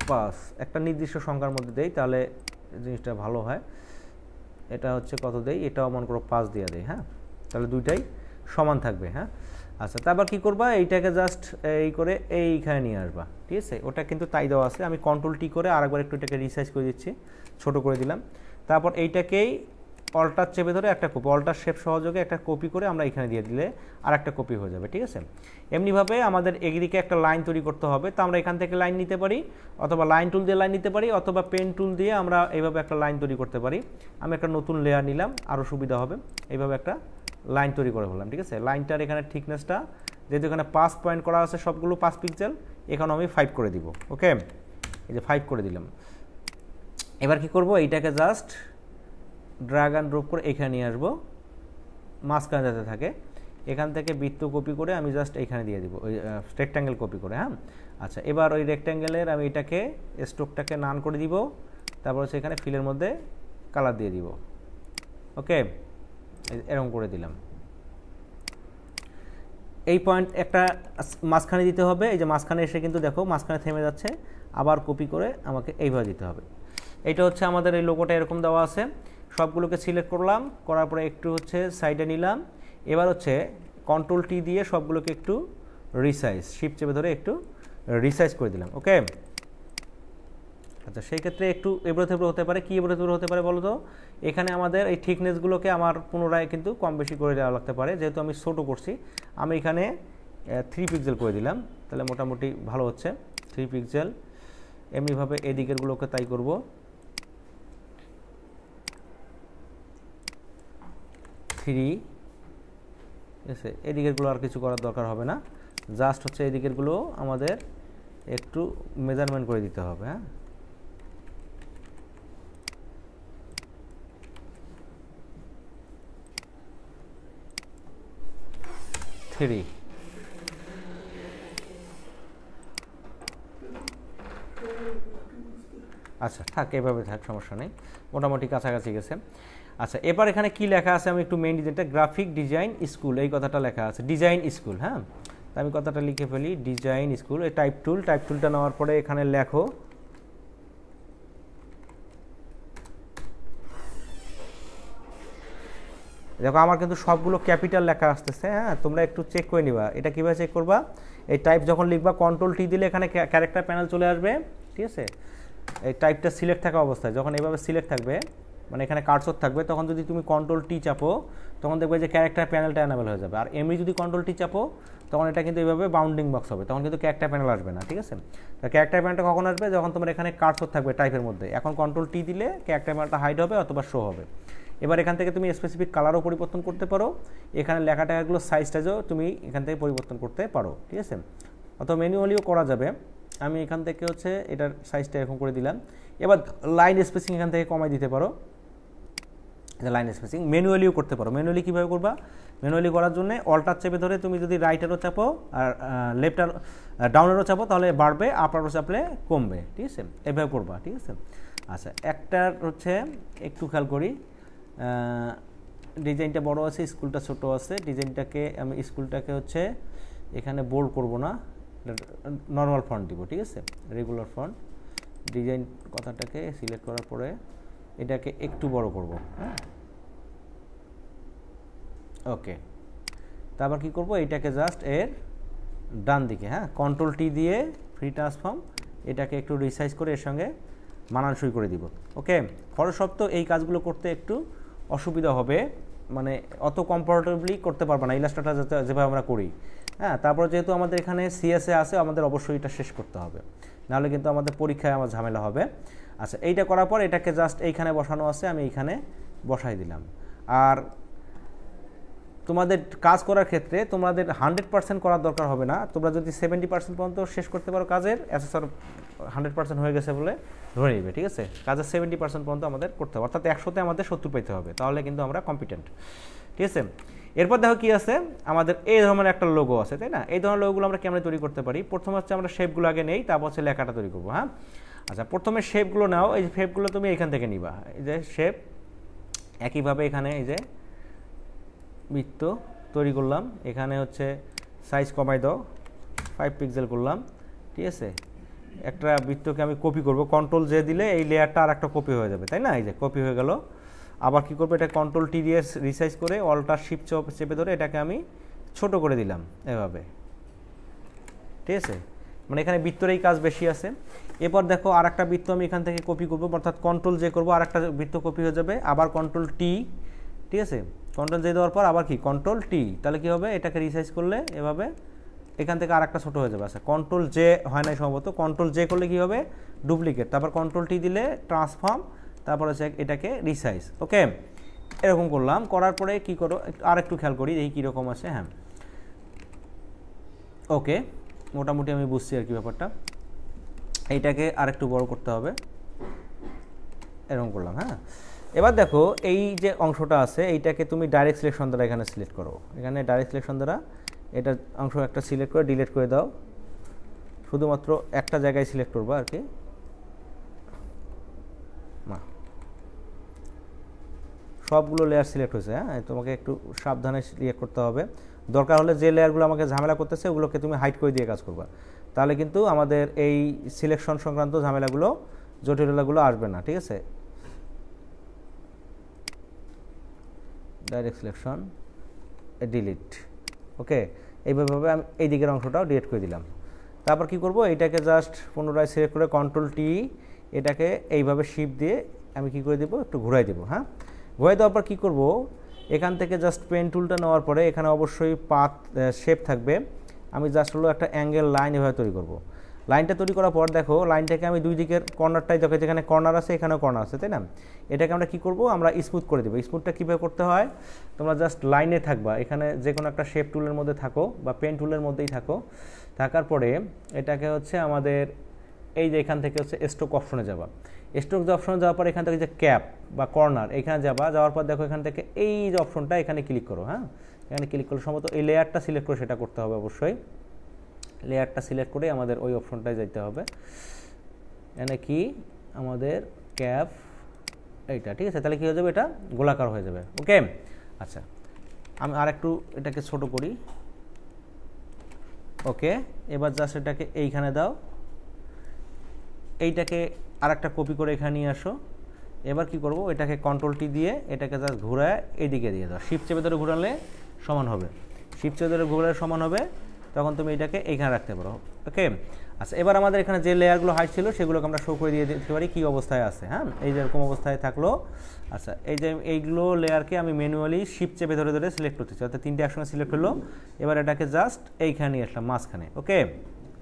[SPEAKER 1] 5, একটা নির্দিষ্ট সংখ্যার মধ্যে দেই তাহলে জিনিসটা ভালো হয়। এটা হচ্ছে কত দেই, এটাও মনে করো 5 দিয়ে দেই। হ্যাঁ, তাহলে দুইটাই সমান থাকবে। হ্যাঁ, আচ্ছা, তারপর কি করবা, এইটাকে জাস্ট এই করে এইখানে নিয়ে আসবা। ঠিক আছে, ওটা কিন্তু তাই দেওয়া আছে। আমি কন্ট্রোল টি করে আরেকবার একটু এটাকে রিসাইজ করে দিচ্ছি, ছোট করে দিলাম। তারপর এইটাকেই অল্টার চেপে ধরে একটা কপি, অল্টার শেপ সহযোগে একটা কপি করে আমরা এখানে দিয়ে দিলে আর একটা কপি হয়ে যাবে। ঠিক আছে, এমনিভাবে আমাদের এদিকে একটা লাইন তৈরি করতে হবে। তো আমরা এখান থেকে লাইন নিতে পারি, অথবা লাইন টুল দিয়ে লাইন নিতে পারি, অথবা পেন টুল দিয়ে আমরা এইভাবে একটা লাইন তৈরি করতে পারি। আমি একটা নতুন লেয়ার নিলাম, আরও সুবিধা হবে। এইভাবে একটা লাইন তৈরি করে ফেললাম। ঠিক আছে, লাইনটার এখানে থিকনেসটা যেহেতু এখানে 5 পয়েন্ট করা আছে, সবগুলো 5 পিক্সেল, এখানে আমি 5 করে দিব। ওকে, এই যে 5 করে দিলাম। এবার কি করব, এইটাকে জাস্ট ড্র্যাগ অ্যান্ড ড্রপ করে এখানে নিয়ে আসবো, মাঝখানে যাতে থাকে। এখান থেকে বৃত্ত কপি করে আমি জাস্ট এইখানে দিয়ে দিব, ওই রেক্ট্যাঙ্গেল কপি করে। হ্যাঁ, আচ্ছা, এবার ওই রেক্ট্যাঙ্গেলের আমি এটাকে স্ট্রোকটাকে নান করে দিব, তারপর হচ্ছে এখানে ফিলের মধ্যে কালার দিয়ে দিব। ওকে, এরকম করে দিলাম। এই পয়েন্ট একটা মাঝখানে দিতে হবে, এই যে মাঝখানে এসে কিন্তু দেখো মাঝখানে থেমে যাচ্ছে, আবার কপি করে আমাকে এইভাবে দিতে হবে। এইটা হচ্ছে আমাদের এই লোগোটা এরকম দেওয়া আছে। সবগুলোকে সিলেক্ট করলাম, করার পরে একটু হচ্ছে সাইডে নিলাম। এবার হচ্ছে কন্ট্রোল টি দিয়ে সবগুলোকে একটু রিসাইজ, শিফট চেপে ধরে একটু রিসাইজ করে দিলাম। ওকে, আচ্ছা, সেই ক্ষেত্রে একটু এবড়ো থেবড়ো হতে পারে। কি এবড়ো থেবড়ো হতে পারে বলো তো, এখানে আমাদের এই থিকনেসগুলোকে আমার পুনরায় কিন্তু কম বেশি করে দেওয়া লাগতে পারে। যেহেতু আমি ছোটো করছি, আমি এখানে 3 পিক্সেল করে দিলাম, তাহলে মোটামুটি ভালো হচ্ছে 3 পিক্সেল। এমনিভাবে এদিকেরগুলোকে তাই করব। ঠিক আছে, এদিকেরগুলো আর কিছু করার দরকার হবে না, জাস্ট হচ্ছে এদিকেরগুলো আমাদের একটু মেজারমেন্ট করে দিতে হবে। হ্যাঁ, আচ্ছা, থাক, এভাবে থাক, সমস্যা নেই, মোটামুটি কাছাকাছি গেছে। আচ্ছা, এবার এখানে কি লেখা আছে, আমি একটু মেইন ডিজাইনটা, গ্রাফিক ডিজাইন স্কুল, এই কথাটা লেখা আছে, ডিজাইন স্কুল। হ্যাঁ, তো আমি কথাটা লিখে ফেলি, ডিজাইন স্কুল। এই টাইপ টুলটা নেওয়ার পরে এখানে লেখো দেখো আমার কিন্তু সবগুলো ক্যাপিটাল লেখা আসতেছে। হ্যাঁ, তোমরা একটু চেক করে নিবা। এটা কীভাবে চেক করবা, এই টাইপ যখন লিখবা কন্ট্রোল টি দিলে এখানে ক্যারেক্টার প্যানেল চলে আসবে। ঠিক আছে, এই টাইপটা সিলেক্ট থাকা অবস্থায় যখন এইভাবে সিলেক্ট থাকবে, মানে এখানে কার্সর থাকবে, তখন যদি তুমি কন্ট্রোল টি চাপো তখন দেখবে যে ক্যারেক্টার প্যানেলটা অ্যানাবেল হয়ে যাবে। আর এমনি যদি কন্ট্রোল টি চাপো তখন এটা কিন্তু এইভাবে বাউন্ডিং বক্স হবে, তখন কিন্তু ক্যারেক্টার প্যানেল আসবে না। ঠিক আছে, তো ক্যারেক্টার প্যানেলটা কখন আসবে, যখন তোমার এখানে কার্সর থাকবে টাইপের মধ্যে। এখন কন্ট্রোল টি দিলে ক্যারেক্টার প্যানেলটা হাইড হবে অথবা শো হবে। এবার এখান থেকে তুমি স্পেসিফিক কালারও পরিবর্তন করতে পারো, এখানে লেখা টাকাগুলো সাইজটাও তুমি এখান থেকে পরিবর্তন করতে পারো। ঠিক আছে, অথবা ম্যানুয়ালিও করা যাবে। আমি এখান থেকে হচ্ছে এটার সাইজটা এরকম করে দিলাম। এবার লাইন স্পেসিং এখান থেকে কমাই দিতে পারো, লাইন স্পেসিং ম্যানুয়ালিও করতে পারো। ম্যানুয়ালি কীভাবে করবা, ম্যানুয়ালি করার জন্য অল্টার চেপে ধরে তুমি যদি রাইটারও চাপো আর লেফটার ডাউনেরও চাপো তাহলে বাড়বে, আপারও চাপলে কমবে। ঠিক আছে, এভাবে করবা। ঠিক আছে, আচ্ছা, একটার হচ্ছে একটু খেয়াল করি, ডিজাইনটা বড় আছে, স্কুলটা ছোট আছে। ডিজাইনটাকে আমি স্কুলটাকে হচ্ছে এখানে বোল্ড করব না, নর্মাল ফন্ট দিব। ঠিক আছে, রেগুলার ফন্ট। ডিজাইন কথাটাকে সিলেক্ট করার পরে এটাকে একটু বড় করব। হ্যাঁ, ওকে, তারপর কি করব, এটাকে জাস্ট এর ডান দিকে, হ্যাঁ, কন্ট্রোল টি দিয়ে ফ্রি ট্রান্সফর্ম, এটাকে একটু রিসাইজ করে এর সঙ্গে মানানসই করে দিব। ওকে, ফটোশপ তো এই কাজগুলো করতে একটু অসুবিধা হবে, মানে অত কমফোর্টেবলি করতে পারবো না ইলাস্ট্রেটর যেভাবে আমরা করি। হ্যাঁ, তারপর যেহেতু আমাদের এখানে সিএসএ আছে, আমাদের অবশ্যই এটা শেষ করতে হবে, নাহলে কিন্তু আমাদের পরীক্ষায় আমার ঝামেলা হবে। আচ্ছা, এইটা করার পর এটাকে জাস্ট এইখানে বসানো আছে, আমি এইখানে বসাই দিলাম। আর তোমাদের কাজ করার ক্ষেত্রে তোমাদের 100% করার দরকার হবে না, তোমরা যদি 70% পর্যন্ত শেষ করতে পারো কাজের, অ্যাসেসর 100% হয়ে গেছে বলে ধরে নিবে। ঠিক আছে, কাজের 70% পর্যন্ত আমাদের করতে হবে, অর্থাৎ 100তে আমাদের 70 পেতে হবে, তাহলে কিন্তু আমরা কম্পিটেন্ট। ঠিক আছে, এরপর দেখো কি আছে, আমাদের এই ধরনের একটা লোগো আছে, তাই না? এই ধরনের লোগোগুলো আমরা কেমন তৈরি করতে পারি, প্রথমে হচ্ছে আমরা শেপগুলো আগে নেই, তারপর হচ্ছে লেখাটা তৈরি করবো। হ্যাঁ, আচ্ছা, প্রথমে শেপগুলো নাও, এই শেপগুলো তুমি এখান থেকে নিবা, এই যে শেপ। একইভাবে এখানে এই যে বৃত্ত তৈরি করলাম, এখানে হচ্ছে সাইজ কমাই দাও, 5 পিক্সেল করলাম। ঠিক আছে, একটা বৃত্তকে আমি কপি করব, কন্ট্রোল জে দিলে এই লেয়ারটা আর একটা কপি হয়ে যাবে, তাই না? এই যে কপি হয়ে গেল। আবার কি করবো, এটা কন্ট্রোল টি দিয়ে রিসাইজ করে অল্টার শিফট চেপে ধরে এটাকে আমি ছোট করে দিলাম এভাবে, ঠিক আছে, মানে এখানে বৃত্তরেই কাজ বেশি আছে। এরপর দেখো আর একটা বৃত্ত আমি এখান থেকে কপি করবো, অর্থাৎ কন্ট্রোল জে করবো, আর একটা বৃত্ত কপি হয়ে যাবে, আবার কন্ট্রোল টি, ঠিক আছে, কন্ট্রোল জে দেওয়ার পর আবার কি কন্ট্রোল টি, তাহলে কি হবে এটাকে রিসাইজ করলে এভাবে এখান থেকে আর একটা ছোটো হয়ে যাবে। আচ্ছা কন্ট্রোল জে হয় না সম্ভবত, কন্ট্রোল জে করলে কি হবে ডুপ্লিকেট, তারপর কন্ট্রোল টি দিলে ট্রান্সফর্ম, তারপর হচ্ছে এটাকে রিসাইজ। ওকে, এরকম করলাম, করার পরে কি করো আর একটু খেয়াল করি এই কীরকম আছে। হ্যাঁ ওকে, মোটামুটি আমি বুঝছি আর কি ব্যাপারটা। এইটাকে আর একটু বড় করতে হবে, এরকম করলাম। হ্যাঁ এবার দেখো এই যে অংশটা আছে এইটাকে তুমি ডাইরেক্ট সিলেকশন দ্বারা এখানে সিলেক্ট করো, এখানে ডাইরেক্ট সিলেকশন দ্বারা এটা অংশ একটা সিলেক্ট করে ডিলিট করে দাও, শুধুমাত্র একটা জায়গায় সিলেক্ট করবো আর কি। না সবগুলো লেয়ার সিলেক্ট হয়েছে, হ্যাঁ তোমাকে একটু সাবধানে সিলেক্ট করতে হবে, দরকার হলে যে লেয়ারগুলো আমাকে ঝামেলা করতেছে ওগুলোকে তুমি হাইড করে দিয়ে কাজ করবা, তাহলে কিন্তু আমাদের এই সিলেকশন সংক্রান্ত ঝামেলাগুলো জটিলতাগুলো আসবে না, ঠিক আছে। ডাইরেক্ট সিলেকশন ডিলিট, ওকে, এইভাবে আমি এই দিকের অংশটাও ডিলিট করে দিলাম। তারপর কি করব, এইটাকে জাস্ট পুনরায় সিলেক্ট করে কন্ট্রোল টি, এটাকে এইভাবে শিপ দিয়ে আমি কি করে দেবো একটু ঘুরাই দেবো। হ্যাঁ ঘুরাই দেওয়ার পর কী করব, এখান থেকে জাস্ট পেন টুলটা নেওয়ার পরে এখানে অবশ্যই পাথ শেপ থাকবে, আমি জাস্ট হলো একটা অ্যাঙ্গেল লাইন এভাবে তৈরি করব। লাইনটা তৈরি করার পর দেখো লাইনটাকে আমি দুই দিকের কর্নারটাই দেখো, যেখানে কর্নার আছে এখানেও কর্নার আছে, তাই না, এটাকে আমরা কি করব আমরা স্মুথ করে দেবো। স্মুথটা কীভাবে করতে হয়, তোমরা জাস্ট লাইনে থাকবা, এখানে যে কোনো একটা শেপ টুলের মধ্যে থাকো বা পেন টুলের মধ্যেই থাকো, থাকার পরে এটাকে হচ্ছে আমাদের এই যে এখান থেকে হচ্ছে স্ট্রোক অপশনে যাবা, স্ট্রোক যে অপশনে যাওয়ার পর এখান থেকে যে ক্যাপ বা কর্নার এখানে যাবা, যাওয়ার পর দেখো এখান থেকে এই যে অপশনটা এখানে ক্লিক করো। হ্যাঁ এখানে ক্লিক করলে সম্ভবত এই লেয়ারটা সিলেক্ট করে সেটা করতে হবে, অবশ্যই লেয়ারটা সিলেক্ট করে আমাদের ওই অপশনটায় যেতে হবে, এখানে কি আমাদের ক্যাপ এইটা, ঠিক আছে, তাহলে কী হয়ে যাবে এটা গোলাকার হয়ে যাবে। ওকে আচ্ছা আমি আর একটু এটাকে ছোট করি। ওকে এবার জাস্ট এটাকে এইখানে দাও, এইটাকে আর একটা কপি করে এখানে নিয়ে আসো। এবার কি করব, এটাকে কন্ট্রোল টি দিয়ে এটাকে জাস্ট ঘুরায় এইদিকে দিয়ে দাও, শিফট চেপে ধরে ঘুরালে সমান হবে, শিফট চেপে ধরে ঘুরালে সমান হবে, তখন তুমি এটাকে এইখানে রাখতে পারো। ওকে আচ্ছা এবার আমাদের এখানে যে লেয়ারগুলো হাইট ছিল সেগুলোকে আমরা শো করে দিয়ে দিতে পারি কী অবস্থায় আছে। হ্যাঁ এই যে এরকম অবস্থায় থাকলো। আচ্ছা এই যে এইগুলো লেয়ারকে আমি ম্যানুয়ালি শিফট চেপে ধরে ধরে সিলেক্ট করতেছি, অর্থাৎ তিনটে একসঙ্গে সিলেক্ট হলো, এবার এটাকে জাস্ট এইখানে নিয়ে আসলাম মাঝখানে। ওকে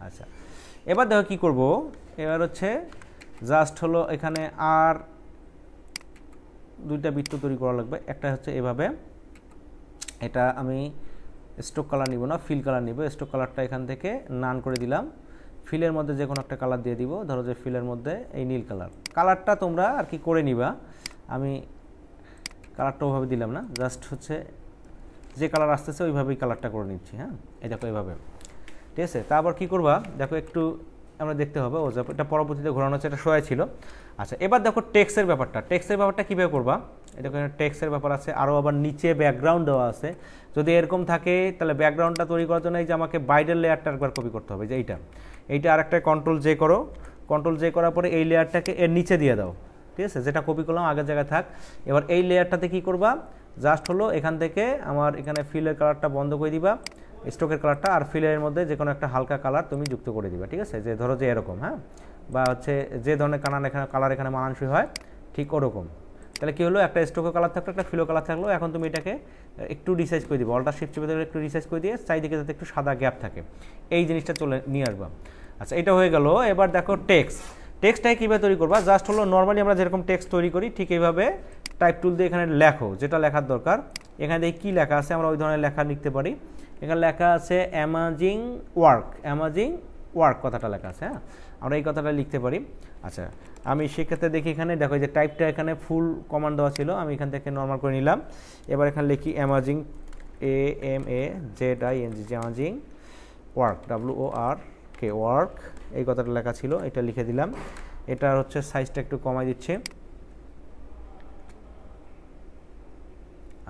[SPEAKER 1] আচ্ছা এবার দেখো কী করব, এবার হচ্ছে জাস্ট হলো এখানে আর দুইটা বৃত্ত তৈরি করা লাগবে, একটা হচ্ছে এভাবে, এটা আমি স্ট্রোক কালার নিব না, ফিল কালার নিব, স্ট্রোক কালারটা এখান থেকে নান করে দিলাম, ফিলের মধ্যে যে কোনো একটা কালার দিয়ে দিব, ধরো যে ফিলের মধ্যে এই নীল কালার, কালারটা তোমরা আর কি করে নিবা, আমি কালারটা ওইভাবে দিলাম না, জাস্ট হচ্ছে যে কালার আসতেছে ওইভাবেই কালারটা করে নিচ্ছি। হ্যাঁ এই দেখো এইভাবে, ঠিক আছে। তারপর কী করবা দেখো একটু আমরা দেখতে হবে, ও এটা পরবর্তীতে ঘোরানো হচ্ছে, এটা সহায় ছিল। আচ্ছা এবার দেখো টেক্সের ব্যাপারটা, টেক্সের ব্যাপারটা কীভাবে করবা, এটা টেক্সের ব্যাপার আছে, আরও আবার নিচে ব্যাকগ্রাউন্ড দেওয়া আছে, যদি এরকম থাকে তাহলে ব্যাকগ্রাউন্ডটা তৈরি করার জন্য এই যে আমাকে বাইরের লেয়ারটা একবার কপি করতে হবে, যে এইটা আরেকটা কন্ট্রোল জে করো, কন্ট্রোল জে করার পরে এই লেয়ারটাকে এর নিচে দিয়ে দাও, ঠিক আছে, যেটা কপি করলাম আগের জায়গায় থাক। এবার এই লেয়ারটাতে কী করবা, জাস্ট হলো এখান থেকে আমার এখানে ফিলের কালারটা বন্ধ করে দিবা, স্ট্রোকের কালারটা, আর ফিলের মধ্যে যে কোনো একটা হালকা কালার তুমি যুক্ত করে দিবা, ঠিক আছে, যে ধরো যে এরকম, হ্যাঁ বা হচ্ছে যে ধরনের কালার এখানে মানানসই হয় ঠিক ওরকম, তাহলে কী হলো একটা স্ট্রোকের কালার থাকলো একটা ফিলো কালার থাকলো। এখন তুমি এটাকে একটু রিসাইজ করে দিবা, অল্টার শিফট চেপে একটু রিসাইজ করে দিয়ে চারিদিকে যাতে একটু সাদা গ্যাপ থাকে, এই জিনিসটা চলে নিয়ে আসবা। আচ্ছা এটা হয়ে গেল। এবার দেখো টেক্সটটাকে কীভাবে তৈরি করবা, জাস্ট হলো নর্মালি আমরা যেরকম টেক্সট তৈরি করি ঠিক এইভাবে টাইপ টুল দিয়ে এখানে লেখো যেটা লেখার দরকার, এখানে দেখি কী লেখা আছে আমরা ওই ধরনের লেখা লিখতে পারি। এখানে লেখা আছে অ্যামাজিং ওয়ার্ক কথাটা লেখা আছে, হ্যাঁ আমরা এই কথাটা লিখতে পারি। আচ্ছা আমি সেক্ষেত্রে দেখি এখানে দেখো যে টাইপটা এখানে ফুল কমান্ড দেওয়া ছিল, আমি এখান থেকে নর্মাল করে নিলাম। এবার এখানে লিখি amazing AMAZING amazing work WORK work, এই কথাটা লেখা ছিল, এটা লিখে দিলাম। এটা হচ্ছে সাইজটা একটু কমাই দিচ্ছে।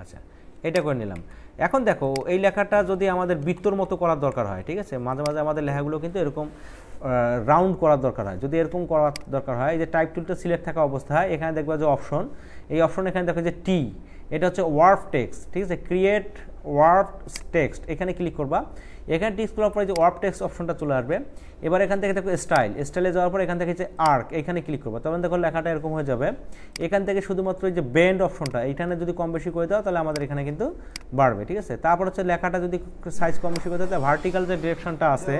[SPEAKER 1] আচ্ছা এটা করে নিলাম। এখন দেখো এই লেখাটা যদি আমাদের বৃত্তর মতো করার দরকার হয়, ঠিক আছে, মাঝে মাঝে আমাদের লেখাগুলো কিন্তু এরকম রাউন্ড করার দরকার হয়, যদি এরকম করার দরকার হয় এই যে টাইপ টুলটা সিলেক্ট থাকা অবস্থায় এখানে দেখবা যে অপশন, এই অপশন এখানে দেখো যে টি, এটা হচ্ছে ওয়ার্ফ টেক্সট, ঠিক আছে, ক্রিয়েট ওয়ার্প টেক্সট, এখানে ক্লিক করবা। এখানে টিক করার পরে যে ওয়ার্প টেক্সট অপশনটা চলে আসবে। এবার এখান থেকে দেখো স্টাইলে যাওয়ার পর এখান থেকে যে আর্ক, এখানে ক্লিক করবা। তখন দেখো লেখাটা এরকম হয়ে যাবে। এখান থেকে শুধুমাত্র এই যে বেন্ড অপশনটা, এইখানে যদি কম বেশি করে দাও তাহলে আমাদের এখানে কিন্তু বাড়বে, ঠিক আছে। তারপর হচ্ছে লেখাটা যদি সাইজ কম বেশি করে দাও, ভার্টিক্যাল যে ডিরেকশনটা আছে,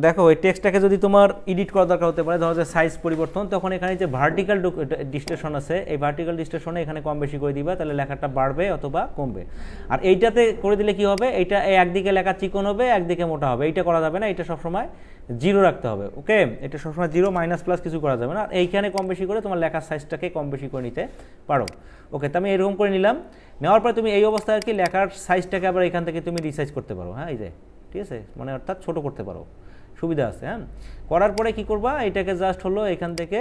[SPEAKER 1] দেখো এই টেক্সটটাকে যদি তোমার এডিট করা দরকার হতে পারে, ধরো যে সাইজ পরিবর্তন, তখন এখানে যে ভার্টিক্যাল ডিস্টেশন আছে, এই ভার্টিক্যাল ডিস্টেশনে এখানে কম বেশি করে দিবা, তাহলে লেখাটা বাড়বে অথবা কমবে। আর এইটাতে করে দিলে কি হবে, এইটা একদিকে লেখা চিকন হবে, একদিকে মোটা হবে, এইটা করা যাবে না, এটা সবসময় জিরো রাখতে হবে। ওকে, এটা সবসময় জিরো, মাইনাস প্লাস কিছু করা যাবে না। আর এইখানে কম বেশি করে তোমার লেখার সাইজটাকে কম বেশি করে নিতে পারো। ওকে, তো আমি এরকম করে নিলাম। নেওয়ার পরে তুমি এই অবস্থায় আর কি লেখার সাইজটাকে আবার এখান থেকে তুমি রিসাইজ করতে পারো। হ্যাঁ, এই যে ঠিক আছে, মানে অর্থাৎ ছোটো করতে পারো, সুবিধা আছে। হ্যাঁ, করার পরে কি করবা, এটাকে জাস্ট হলো এখান থেকে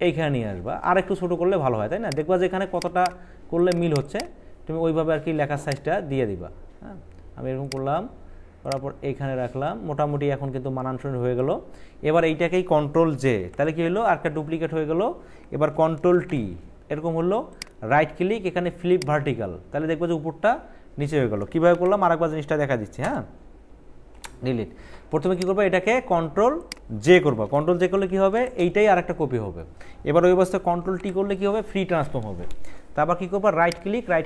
[SPEAKER 1] এইখানে নিয়ে আসবা। আর একটু ছোটো করলে ভালো হয়, তাই না? দেখবা যে এখানে কতটা করলে মিল হচ্ছে, তুমি ওইভাবে আর কি লেখার সাইজটা দিয়ে দিবা। হ্যাঁ, আমি এরকম করলাম, করার পর এইখানে রাখলাম। মোটামুটি এখন কিন্তু মানানসই হয়ে গেল। এবার এইটাকেই কন্ট্রোল জে, তাহলে কি হলো, আরেকটা ডুপ্লিকেট হয়ে গেল। এবার কন্ট্রোল টি, এরকম হলো। রাইট ক্লিক, এখানে ফ্লিপ ভার্টিক্যাল, তাহলে দেখবো যে উপরটা নিচে হয়ে গেল। কীভাবে করলাম আরেকবার জিনিসটা দেখা দিচ্ছি। হ্যাঁ, ডিলিট। প্রথমে কী করবো, এটাকে কন্ট্রোল জে করবো। কন্ট্রোল জে করলে কী হবে, এইটাই আর একটা কপি হবে। এবার ওই অবস্থায় কন্ট্রোল টি করলে কী হবে, ফ্রি ট্রান্সফর্ম হবে। তারপর কী করবো, রাইট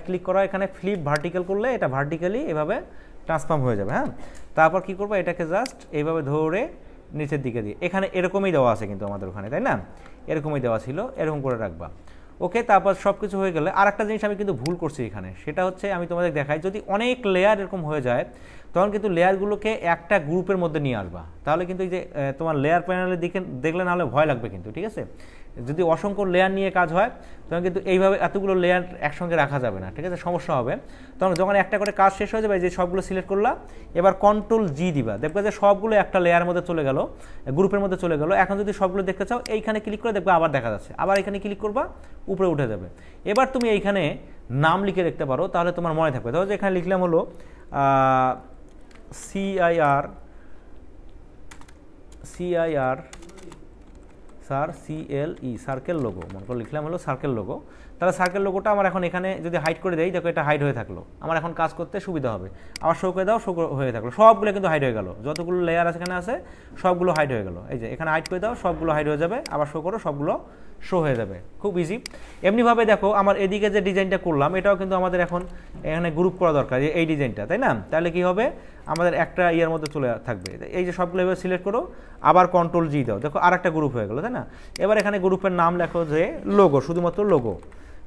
[SPEAKER 1] ক্লিক করা, এখানে ফ্লিপ ভার্টিক্যাল করলে এটা ভার্টিক্যালি এভাবে ট্রান্সফর্ম হয়ে যাবে। হ্যাঁ, তারপর কী করবো, এটাকে জাস্ট এইভাবে ধরে নিচের দিকে দিয়ে, এখানে এরকমই দেওয়া আছে কিন্তু আমাদের ওখানে, তাই না? এরকমই দেওয়া ছিল, এরকম করে রাখবা। ওকে, তারপর সব কিছু হয়ে গেলে আর একটা জিনিস আমি কিন্তু ভুল করছি এখানে, সেটা হচ্ছে আমি তোমাদের দেখাই, যদি অনেক লেয়ার এরকম হয়ে যায় তখন কিন্তু লেয়ারগুলোকে একটা গ্রুপের মধ্যে নিয়ে আসবা, তাহলে কিন্তু এই যে তোমার লেয়ার প্যানেলের দিকে দেখলে না হলে ভয় লাগবে কিন্তু, ঠিক আছে? যদি অসংখ্য লেয়ার নিয়ে কাজ হয় তখন কিন্তু এইভাবে এতগুলো লেয়ার একসঙ্গে রাখা যাবে না, ঠিক আছে? সমস্যা হবে। তখন যখন একটা করে কাজ শেষ হয়ে যাবে, যে সবগুলো সিলেক্ট করলা, এবার কন্ট্রোল জি দিবা, দেখবে যে সবগুলো একটা লেয়ার মধ্যে চলে গেল, গ্রুপের মধ্যে চলে গেল। এখন যদি সবগুলো দেখতে চাও, এইখানে ক্লিক করে দেখবে আবার দেখা যাচ্ছে, আবার এখানে ক্লিক করবা, উপরে উঠে যাবে। এবার তুমি এইখানে নাম লিখে দেখতে পারো, তাহলে তোমার মনে থাকবে। ধরো যে এখানে লিখলাম হলো CIR sir CLE, circle logo, মনে করে লিখলাম হলো সার্কেল লোগো। তাহলে সার্কেল লোগোটা আমার এখন এখানে যদি হাইড করে দেই, দেখো এটা হাইড হয়ে থাকলো, আমার এখন কাজ করতে সুবিধা হবে। আবার শো করে দাও, শো হয়ে থাকলো, সবগুলো কিন্তু হাইড হয়ে গেল, যতগুলো লেয়ার আছে এখানে আছে সবগুলো হাইড হয়ে গেল। এই যে এখানে হাইড করে দাও, সবগুলো হাইড হয়ে যাবে, আবার শো করো, সবগুলো শো হয়ে যাবে, খুব ইজি। এমনিভাবে দেখো আমার এদিকে যে ডিজাইনটা করলাম, এটাও কিন্তু আমাদের এখন এখানে গ্রুপ করা দরকার, এই ডিজাইনটা, তাই না? তাহলে কি হবে, আমাদের একটা ইয়ার মধ্যে চলে থাকবে। এই যে সবগুলো এবার সিলেক্ট করো, আবার কন্ট্রোল জি দাও, দেখো আর একটা গ্রুপ হয়ে গেল, তাই না? এবার এখানে গ্রুপের নাম লেখো যে লোগো, শুধুমাত্র লোগো,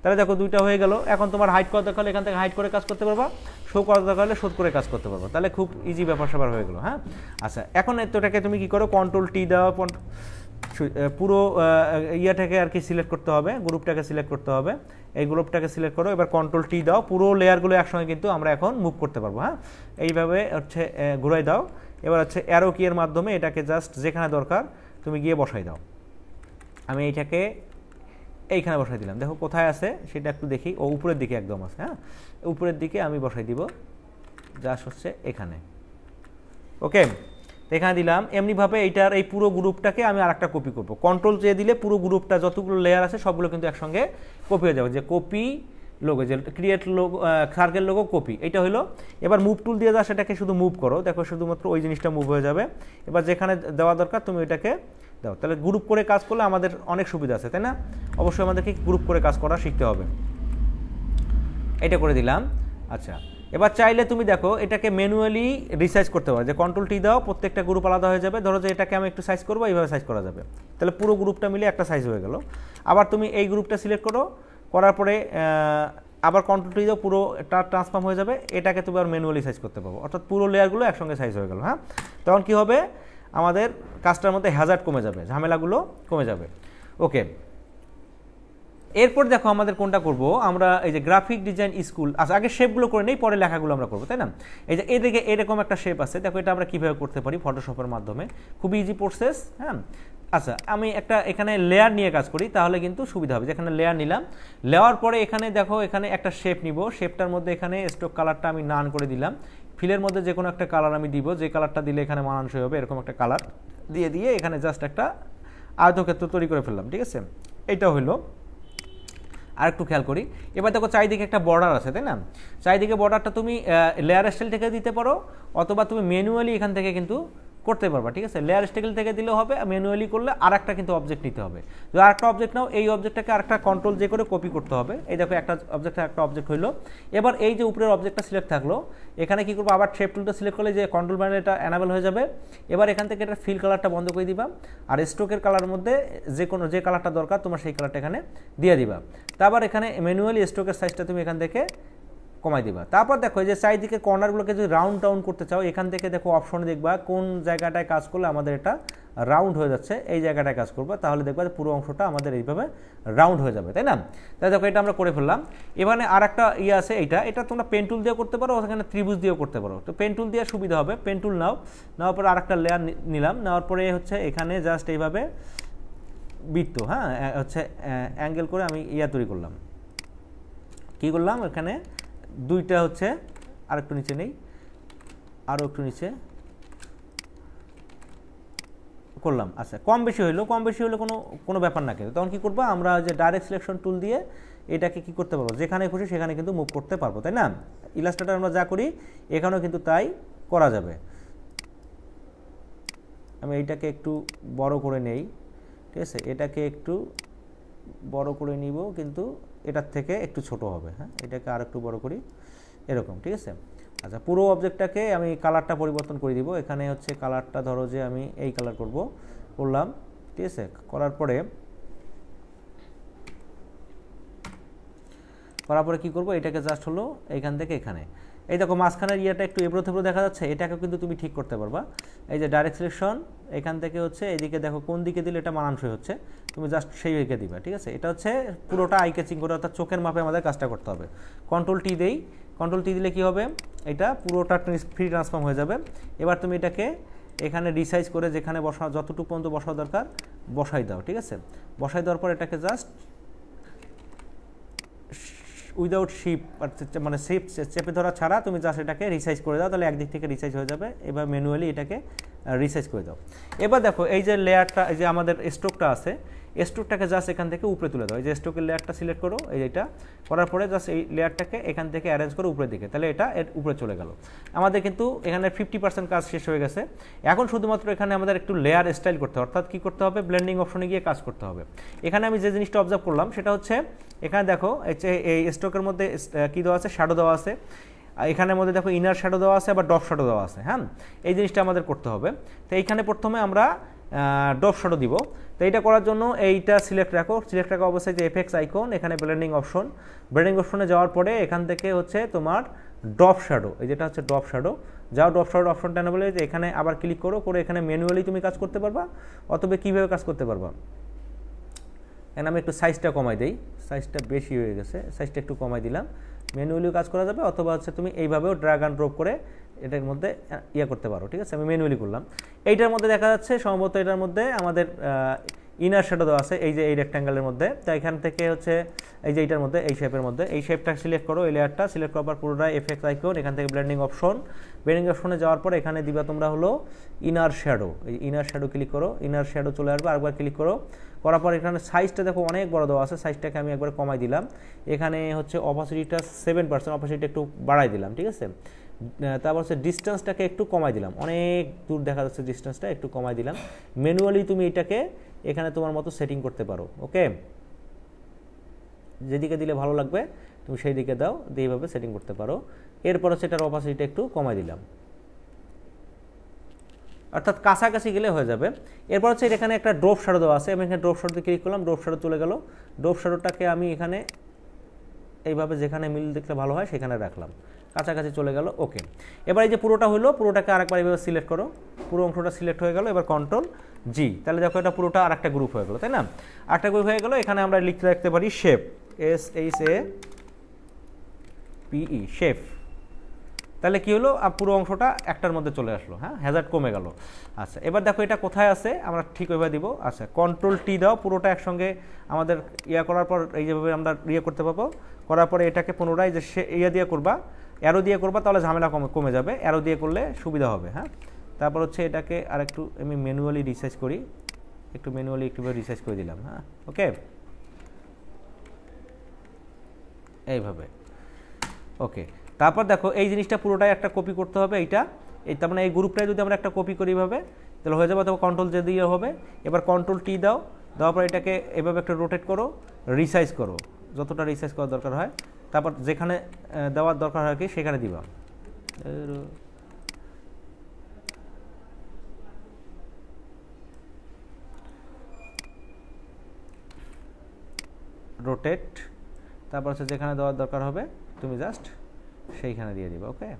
[SPEAKER 1] তাহলে দেখো দুইটা হয়ে গেল। এখন তোমার হাইড করা দরকার হলে এখান থেকে হাইড করে কাজ করতে পারবা, শো করা দরকার হলে শো করে কাজ করতে পারবা, তাহলে খুব ইজি ব্যাপার স্যাপার হয়ে গেল। হ্যাঁ, আচ্ছা, এখন এটাকে তুমি কি করো, কন্ট্রোল টি দেওয়া, পুরো ইয়াটাকে আর কি সিলেক্ট করতে হবে, গ্রুপটাকে সিলেক্ট করতে হবে, এই গ্রুপটাকে সিলেক্ট করো, এবার কন্ট্রোল টি দাও, পুরো লেয়ারগুলো একসঙ্গে কিন্তু আমরা এখন মুভ করতে পারবো। হ্যাঁ, এইভাবে হচ্ছে ঘুরাই দাও। এবার হচ্ছে অ্যারো কি এর মাধ্যমে এটাকে জাস্ট যেখানে দরকার তুমি গিয়ে বসাই দাও। আমি এইটাকে এইখানে বসাই দিলাম, দেখো কোথায় আছে সেটা একটু দেখি, ও উপরের দিকে একদম আছে। হ্যাঁ, উপরের দিকে আমি বসাই দিব, জাস্ট হচ্ছে এখানে। ওকে, এখানে দিলাম। এমনিভাবে এইটার এই পুরো গ্রুপটাকে আমি আর একটা কপি করবো, কন্ট্রোল চেয়ে দিলে পুরো গ্রুপটা যতগুলো লেয়ার আছে সবগুলো কিন্তু একসঙ্গে কপি হয়ে যাবে, যে কপি লোগো, যে create logo, circle logo copy, এটা হলো। এবার মুভ টুল দিয়ে দাও, সেটাকে শুধু মুভ করো, দেখো শুধুমাত্র ওই জিনিসটা মুভ হয়ে যাবে। এবার যেখানে দেওয়া দরকার তুমি ওইটাকে দাও, তাহলে গ্রুপ করে কাজ করলে আমাদের অনেক সুবিধা আছে, তাই না? অবশ্যই আমাদেরকে গ্রুপ করে কাজ করা শিখতে হবে। এটা করে দিলাম। আচ্ছা, এবার চাইলে তুমি দেখো এটাকে ম্যানুয়ালি রিসাইজ করতে পারো, যে কন্ট্রোল টি দাও, প্রত্যেকটা গ্রুপ আলাদা হয়ে যাবে। ধরো যে এটাকে আমি একটু সাইজ করবো, এইভাবে সাইজ করা যাবে, তাহলে পুরো গ্রুপটা মিলে একটা সাইজ হয়ে গেল। আবার তুমি এই গ্রুপটা সিলেক্ট করো, করার পরে আবার কন্ট্রোল টি দাও, পুরো ট্রান্সফর্ম হয়ে যাবে, এটাকে তুমি আর ম্যানুয়ালি সাইজ করতে পারবো, অর্থাৎ পুরো লেয়ারগুলো একসঙ্গে সাইজ হয়ে গেল। হ্যাঁ, তখন কি হবে, আমাদের কাজটার মধ্যে হ্যাজার্ড কমে যাবে, ঝামেলাগুলো কমে যাবে। ওকে, এরপর দেখো আমাদের কোনটা করব আমরা, এই যে গ্রাফিক ডিজাইন স্কুল। আচ্ছা, আগে শেপগুলো করে নেই, পরে লেখাগুলো আমরা করবো, তাই না? এই যে এদিকে এরকম একটা শেপ আছে, দেখো এটা আমরা কীভাবে করতে পারি ফটোশপের মাধ্যমে, খুব ইজি প্রসেস। হ্যাঁ, আচ্ছা, আমি একটা এখানে লেয়ার নিয়ে কাজ করি, তাহলে কিন্তু সুবিধা হবে। যেখানে লেয়ার নিলাম, নেওয়ার পরে এখানে দেখো এখানে একটা শেপ নিব, শেপটার মধ্যে এখানে স্ট্রোক কালারটা আমি নান করে দিলাম, ফিলের মধ্যে যে কোনো একটা কালার আমি দিব, যে কালারটা দিলে এখানে মানানসই হবে, এরকম একটা কালার দিয়ে এখানে জাস্ট একটা আয়তক্ষেত্র তৈরি করে ফেললাম, ঠিক আছে? এটা হলো। আর একটু খেয়াল করি, এবার দেখো চারিদিকে একটা বর্ডার আছে, তাই না? চারিদিকে বর্ডারটা তুমি লেয়ার স্টাইল থেকে দিতে পারো, অথবা তুমি ম্যানুয়ালি এখান থেকে কিন্তু করতে পারবা, ঠিক আছে? লেয়ার স্টাইল থেকে দিলেও হবে, ম্যানুয়ালি করলে আর একটা কিন্তু অবজেক্ট নিতে হবে। যদি আরেকটা অবজেক্ট নাও, এই অবজেক্টটাকে আরেকটা কন্ট্রোল যে করে কপি করতে হবে। এই দেখো একটা অবজেক্ট হইলো। এবার এই যে উপরের অবজেক্টটা সিলেক্ট থাকলো, এখানে কি করবো, আবার শেপ টুলটা সিলেক্ট করলে যে কন্ট্রোল ব্যান্ড এটা এনাবেল হয়ে যাবে। এবার এখান থেকে এটা ফিল কালারটা বন্ধ করে দিবা, আর স্ট্রোকের কালারের মধ্যে যে কালারটা দরকার তোমার সেই কালারটা এখানে দিয়ে দিবা। তারপর এখানে ম্যানুয়ালি স্ট্রোকের সাইজটা তুমি এখান থেকে কমাই দিবা। তারপর দেখো যে চারিদিকে কর্নারগুলোকে যদি রাউন্ড টাউন করতে চাও, এখান থেকে দেখো অপশন দেখবা কোন জায়গাটায় কাজ করলে আমাদের এটা রাউন্ড হয়ে যাচ্ছে, এই জায়গাটায় কাজ করবা, তাহলে দেখবা যে পুরো অংশটা আমাদের এইভাবে রাউন্ড হয়ে যাবে, তাই না? তাই দেখো এটা আমরা করে ফেললাম। এখানে আর একটা আছে, এটা তোমরা পেন টুল দিয়েও করতে পারো, ওখানে ত্রিভুজ দিয়েও করতে পারো। তো পেন টুল দিয়ে সুবিধা হবে, পেন টুল নেওয়ার পরে আর একটা লেয়ার নিলাম, নেওয়ার পরে হচ্ছে এখানে জাস্ট এইভাবে বৃত্ত, হ্যাঁ হচ্ছে অ্যাঙ্গেল করে আমি তৈরি করলাম। কি করলাম, এখানে দুইটা হচ্ছে আরেকটু নিচে নেই, আরও একটু নিচে করলাম। আচ্ছা, কম বেশি হইলো কোনো ব্যাপার না, কিন্তু তখন কী করবো আমরা, যে ডাইরেক্ট সিলেকশন টুল দিয়ে এটাকে কি করতে পারবো, যেখানে খুশি সেখানে কিন্তু মুভ করতে পারবো, তাই না? ইলাস্ট্রেটর আমরা যা করি এখানেও কিন্তু তাই করা যাবে। আমি এইটাকে একটু বড় করে নেই, ঠিক আছে? এটাকে একটু বড় করে নিব, কিন্তু এটার থেকে একটু ছোট হবে, হ্যাঁ এটাকে আর একটু বড় করি, এরকম, ঠিক আছে? আচ্ছা, পুরো অবজেক্টটাকে আমি কালারটা পরিবর্তন করে দিব। এখানে হচ্ছে কালারটা ধরো যে আমি এই কালার করলাম, ঠিক আছে? করার পরে কি করব, এটাকে জাস্ট হলো এইখান থেকে এখানে, এই দেখো মাঝখানের একটু এবড়ো থেবড়ো দেখা যাচ্ছে, এটাকে কিন্তু তুমি ঠিক করতে পারবা। এই যে ডাইরেক্ট সিলেকশন, এখান থেকে হচ্ছে এইদিকে দেখো কোন দিকে দিলে এটা মানানসই হচ্ছে, তুমি জাস্ট সেই দিকে দিবা, ঠিক আছে? এটা হচ্ছে পুরোটা আই ক্যাচিং করে, অর্থাৎ চোখের মাপে আমাদের কাজটা করতে হবে। কন্ট্রোল টি দেই, কন্ট্রোল টি দিলে কি হবে, এটা পুরোটা ফ্রি ট্রান্সফর্ম হয়ে যাবে। এবার তুমি এটাকে এখানে রিসাইজ করে যেখানে যতটুকু পর্যন্ত বসানো দরকার বসাই দাও, ঠিক আছে? বসাই দেওয়ার পর এটাকে জাস্ট উইদাউট শিপ, মানে শিপ চেপে ধরা ছাড়া তুমি জাস্ট এটাকে রিসাইজ করে দাও, তাহলে একদিক থেকে রিসাইজ হয়ে যাবে। এবার ম্যানুয়ালি এটাকে রিসাইজ করে দাও। এবার দেখো এই যে লেয়ারটা, এই যে আমাদের স্ট্রোকটা আছে, স্ট্রোকটাকে জাস্ট এখান থেকে উপরে তুলে দাও। এই যে স্ট্রোকের লেয়ারটা সিলেক্ট করো, এইটা করার পরে জাস্ট এই লেয়ারটাকে এখান থেকে অ্যারেঞ্জ করো উপরের দিকে, তাহলে এটা এর উপরে চলে গেল। আমাদের কিন্তু এখানে 50% কাজ শেষ হয়ে গেছে। এখন শুধুমাত্র এখানে আমাদের একটু লেয়ার স্টাইল করতে হবে, অর্থাৎ কী করতে হবে, ব্লেন্ডিং অপশনে গিয়ে কাজ করতে হবে। এখানে আমি যে জিনিসটা অবজার্ভ করলাম সেটা হচ্ছে, এখানে দেখো এই স্ট্রোকের মধ্যে কী দেওয়া আছে, শ্যাডো দেওয়া আছে। এখানের মধ্যে দেখো ইনার শ্যাডো দেওয়া আছে, আবার ডপ শ্যাডো দেওয়া আছে, হ্যাঁ এই জিনিসটা আমাদের করতে হবে। তো এইখানে প্রথমে আমরা ডপ শ্যাডো দিব। তো এইটা করার জন্য এইটা সিলেক্ট রাখো অবশ্যই যে এফেক্টস আইকন, এখানে ব্লেন্ডিং অপশনে যাওয়ার পরে এখান থেকে হচ্ছে তোমার ড্রপ শ্যাডো, এই যেটা হচ্ছে ড্রপ শ্যাডো, ড্রপ শ্যাডো অপশনটা না বলে এখানে আবার ক্লিক করে এখানে ম্যানুয়ালি তুমি কাজ করতে পারবা, অথবা কীভাবে কাজ করতে পারবা। এখানে আমি একটু সাইজটা কমাই দিই, সাইজটা বেশি হয়ে গেছে, সাইজটা একটু কমাই দিলাম। ম্যানুয়ালিও কাজ করা যাবে, অথবা হচ্ছে তুমি এইভাবেও ড্র্যাগ অ্যান্ড ড্রপ করে এটার মধ্যে করতে পারো, ঠিক আছে? আমি ম্যানুয়ালি করলাম। এইটার মধ্যে দেখা যাচ্ছে সম্ভবত এটার মধ্যে আমাদের ইনার শ্যাডো দেওয়া আছে, এই যে এই রেক্ট্যাঙ্গেলের মধ্যে। তো এখান থেকে হচ্ছে এই যে এইটার মধ্যে, এই শেপের মধ্যে, এই শেপটা সিলেক্ট করো, এই লেয়ারটা সিলেক্ট করার পর পুরোটাই এফেক্ট আইকন, এখান থেকে ব্লেন্ডিং অপশনে যাওয়ার পর এখানে দিবা তোমরা হলো ইনার শ্যাডো। এই ইনার শ্যাডো ক্লিক করো, ইনার শ্যাডো চলে আসবে, আরেকবার ক্লিক করার পর এখানে সাইজটা দেখো অনেক বড় দেওয়া আছে, সাইজটাকে আমি একবার কমাই দিলাম। এখানে হচ্ছে অপাসিটিটা 7%, অপাসিটি একটু বাড়াই দিলাম, ঠিক আছে? তারপর হচ্ছে ডিস্টেন্সটাকে একটু কমাই দিলাম, অনেক দূর দেখা যাচ্ছে, ডিস্টেন্সটা একটু কমাই দিলাম। ম্যানুয়ালি তুমি এটাকে এখানে তোমার মতো সেটিং করতে পারো, ওকে? যেদিকে দিলে ভালো লাগবে তুমি সেই দিকে দাও, দিয়ে এইভাবে সেটিং করতে পারো। এরপর হচ্ছে এটার অপাসিটিটা একটু কমাই দিলাম, অর্থাৎ কাছাকাছি গেলে হয়ে যাবে। এরপর হচ্ছে এখানে একটা ড্রপ শ্যাডো দেওয়া আছে, আমি এখানে ড্রপ শ্যাডোতে ক্লিক করলাম, ড্রপ শ্যাডো চলে গেল। ড্রপ শ্যাডোটাকে আমি এখানে এইভাবে যেখানে মিল দেখলে ভালো হয় সেখানে রাখলাম, কাছাকাছি চলে গেল, ওকে। এবার এই যে পুরোটা হলো, পুরোটাকে আরেকবার এইভাবে সিলেক্ট করো, পুরো অংশটা সিলেক্ট হয়ে গেল। এবার কন্ট্রোল জি, তাহলে দেখো এটা পুরোটা আরেকটা গ্রুপ হয়ে গেল, তাই না? আরেকটা গ্রুপ হয়ে গেল। এখানে আমরা লিখতে রাখতে পারি শেপ, SHAPE, শেপ। তাহলে কি হলো, পুরো অংশটা একটার মধ্যে চলে আসলো, হ্যাঁ হ্যাজার্ড কমে গেল। আচ্ছা, এবার দেখো এটা কোথায় আছে, আমরা ঠিক ওইভাবে দিব। আচ্ছা, কন্ট্রোল টি দাও, পুরোটা একসঙ্গে আমাদের করার পর এই যেভাবে আমরা করতে পারবো। করার পরে এটাকে পুনরায় যে দিয়ে করবা, অ্যারো দিয়ে করবা, তাহলে ঝামেলা কমে যাবে, অ্যারো দিয়ে করলে সুবিধা হবে, হ্যাঁ। তারপর হচ্ছে এটাকে আর একটু আমি ম্যানুয়ালি রিসাইজ করি, একটুভাবে রিসাইজ করে দিলাম, হ্যাঁ ওকে। এইভাবে। ওকে, তারপর দেখো এই জিনিসটা পুরোটাই একটা কপি করতে হবে, এইটা এই তার মানে এই গ্রুপটাই যদি আমরা একটা কপি করি এইভাবে তাহলে হয়ে যাবে, অথবা কন্ট্রোল জে দিয়ে হবে। এবার কন্ট্রোল টি দাও, দেওয়ার পর এটাকে এভাবে একটা রোটেট করো, রিসাইজ করো যতটা রিসাইজ করার দরকার হয়, তারপর যেখানে দেওয়ার দরকার হয় কি সেখানে দিবা। রোটেট, তারপর হচ্ছে যেখানে দেওয়ার দরকার হবে তুমি জাস্ট সেইখানে দিয়ে দিবা। ওকে,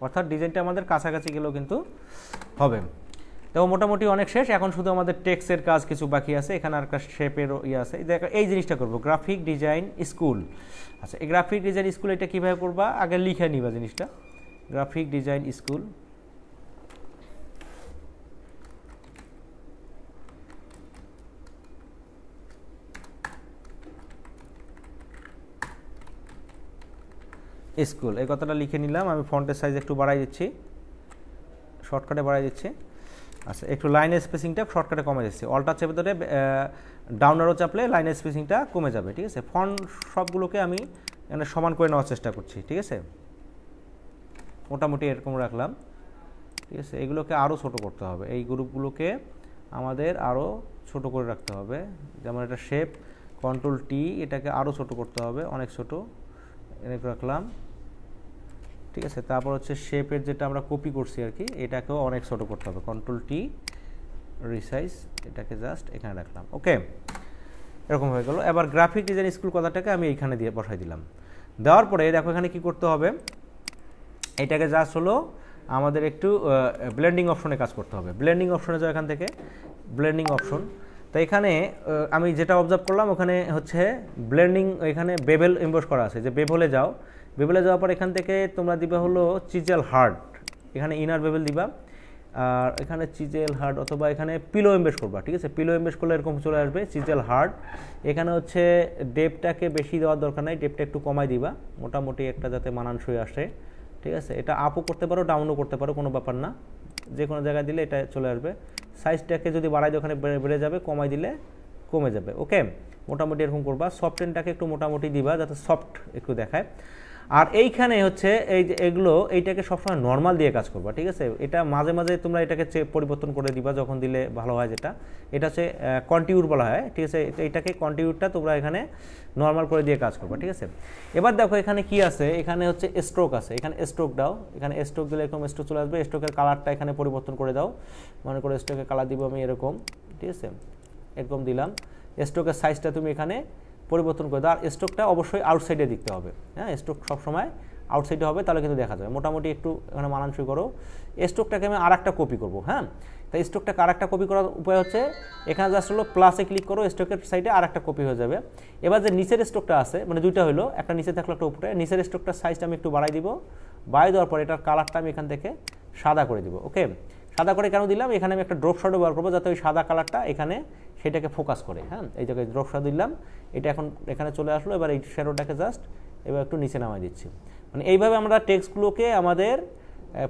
[SPEAKER 1] অর্থাৎ ডিজাইনটা আমাদের কাছাকাছি গেলেও কিন্তু হবে। তো মোটামুটি অনেক শেষ, এখন শুধু আমাদের টেক্সটের কাজ কিছু বাকি আছে। এখানে আর একটা শেপেরও ইয়ে আছে, দেখো এই জিনিসটা করবো, গ্রাফিক ডিজাইন স্কুল। আচ্ছা, এই গ্রাফিক ডিজাইন স্কুল এটা কীভাবে করবা, আগে লিখে নিবা জিনিসটা, গ্রাফিক ডিজাইন স্কুল। স্কুল এই কথাটা লিখে নিলাম, আমি ফন্টের সাইজ একটু বাড়াই দিচ্ছি, শর্টকাটে বাড়াই দিচ্ছি। আচ্ছা, একটু লাইনের স্পেসিংটা শর্টকাটে কমে যাচ্ছে, অলটা চেপে ধরে ডাউন অ্যারো চাপলে লাইনের স্পেসিংটা কমে যাবে। ঠিক আছে, ফন্ট সবগুলোকে আমি এখানে সমান করে নেওয়ার চেষ্টা করছি। ঠিক আছে, মোটামুটি এরকম রাখলাম। ঠিক আছে, এগুলোকে আরও ছোট করতে হবে, এই গ্রুপগুলোকে আমাদের আরও ছোট করে রাখতে হবে। যেমন এটা শেপ, কন্ট্রোল টি, এটাকে আরও ছোট করতে হবে, অনেক ছোট এরকম রাখলাম। ঠিক আছে, তারপর হচ্ছে শেপের যেটা আমরা কপি করছি আর কি, এটাকেও অনেক ছোট করতে হবে, কন্ট্রোল টি, রিসাইজ, এটাকে জাস্ট এখানে রাখলাম। ওকে, এরকম হয়ে গেল। এবার গ্রাফিক ডিজাইন স্কুল কথাটাকে আমি এইখানে দিয়ে বসাই দিলাম। দেওয়ার পরে দেখো এখানে কি করতে হবে, এটাকে জাস্ট হলো আমাদের একটু ব্লেন্ডিং অপশনে কাজ করতে হবে। ব্লেন্ডিং অপশনে যাও, এখান থেকে ব্লেন্ডিং অপশন। তো এখানে আমি যেটা অবজার্ভ করলাম, ওখানে হচ্ছে ব্লেন্ডিং, এখানে বেভেল ইম্পোজ করা আছে, যে বেভেলে যাও, বেভেলে যাওয়ার পর এখান থেকে তোমরা দিবা হলো চিজেল হার্ড, এখানে ইনার বেভেল দিবা, আর এখানে চিজেল হার্ড অথবা এখানে পিলো এমবেস করবা। ঠিক আছে, পিলো এমবেস করলে এরকম চলে আসবে চিজেল হার্ড। এখানে হচ্ছে ডেপটাকে বেশি দেওয়ার দরকার নাই, ডেপটা একটু কমাই দিবা, মোটামুটি একটা যাতে মানানসই আসে। ঠিক আছে, এটা আপও করতে পারো, ডাউনও করতে পারো, কোনো ব্যাপার না, যে কোনো জায়গায় দিলে এটা চলে আসবে। সাইজটাকে যদি বাড়াই দিও ওখানে বেড়ে যাবে, কমাই দিলে কমে যাবে। ওকে, মোটামুটি এরকম করবা। সফটেনটাকে একটু মোটামুটি দিবা যাতে সফট একটু দেখায়। আর এইখানে হচ্ছে এই যে এগুলো, এইটাকে সবসময় নর্মাল দিয়ে কাজ করবা। ঠিক আছে, এটা মাঝে মাঝে তোমরা এটাকে পরিবর্তন করে দিবা যখন দিলে ভালো হয়, যেটা এটা হচ্ছে কন্টিউর বলা হয়। ঠিক আছে, এইটাকে কন্টিউরটা তোমরা এখানে নর্মাল করে দিয়ে কাজ করবা। ঠিক আছে, এবার দেখো এখানে কি আছে, এখানে হচ্ছে স্ট্রোক আছে, এখানে স্ট্রোক দাও, এখানে স্ট্রোক দিলে এরকম স্ট্রোক চলে আসবে। স্ট্রোকের কালারটা এখানে পরিবর্তন করে দাও, মনে করো স্ট্রোকের কালার দিব আমি এরকম। ঠিক আছে, এরকম দিলাম। স্ট্রোকের সাইজটা তুমি এখানে পরিবর্তন করে দাও, আর স্ট্রোকটা অবশ্যই আউটসাইডে দিতে হবে। হ্যাঁ, স্ট্রোক সবসময় আউটসাইডে হবে, তাহলে কিন্তু দেখা যাবে। মোটামুটি একটু এখানে মানানসই করো। স্ট্রোকটাকে আমি আর একটা কপি করবো। হ্যাঁ, তাই স্ট্রোকটাকে আর একটা কপি করার উপায় হচ্ছে এখানে জাস্ট হলো প্লাসে ক্লিক করো, স্ট্রোকের সাইডে আর একটা কপি হয়ে যাবে। এবার যে নিচের স্ট্রোকটা আছে, মানে দুইটা হলো, একটা নিচে থাকলো একটা উপরে, নিচের স্ট্রোকটার সাইজটা আমি একটু বাড়াই দিব, বাড়াই দেওয়ার পর এটার কালারটা আমি এখান থেকে সাদা করে দিব। ওকে, সাদা করে কেন দিলাম, এখানে আমি একটা ড্রপ শ্যাডো ব্যবহার করবো যাতে ওই সাদা কালারটা এখানে সেটাকে ফোকাস করে। হ্যাঁ, এই জায়গায় ড্রপ শ্যাডো দিলাম, এটা এখন এখানে চলে আসলো। এবার এই শ্যাডোটাকে জাস্ট এবার একটু নিচে নামাই দিচ্ছি। মানে এইভাবে আমরা টেক্সটগুলোকে আমাদের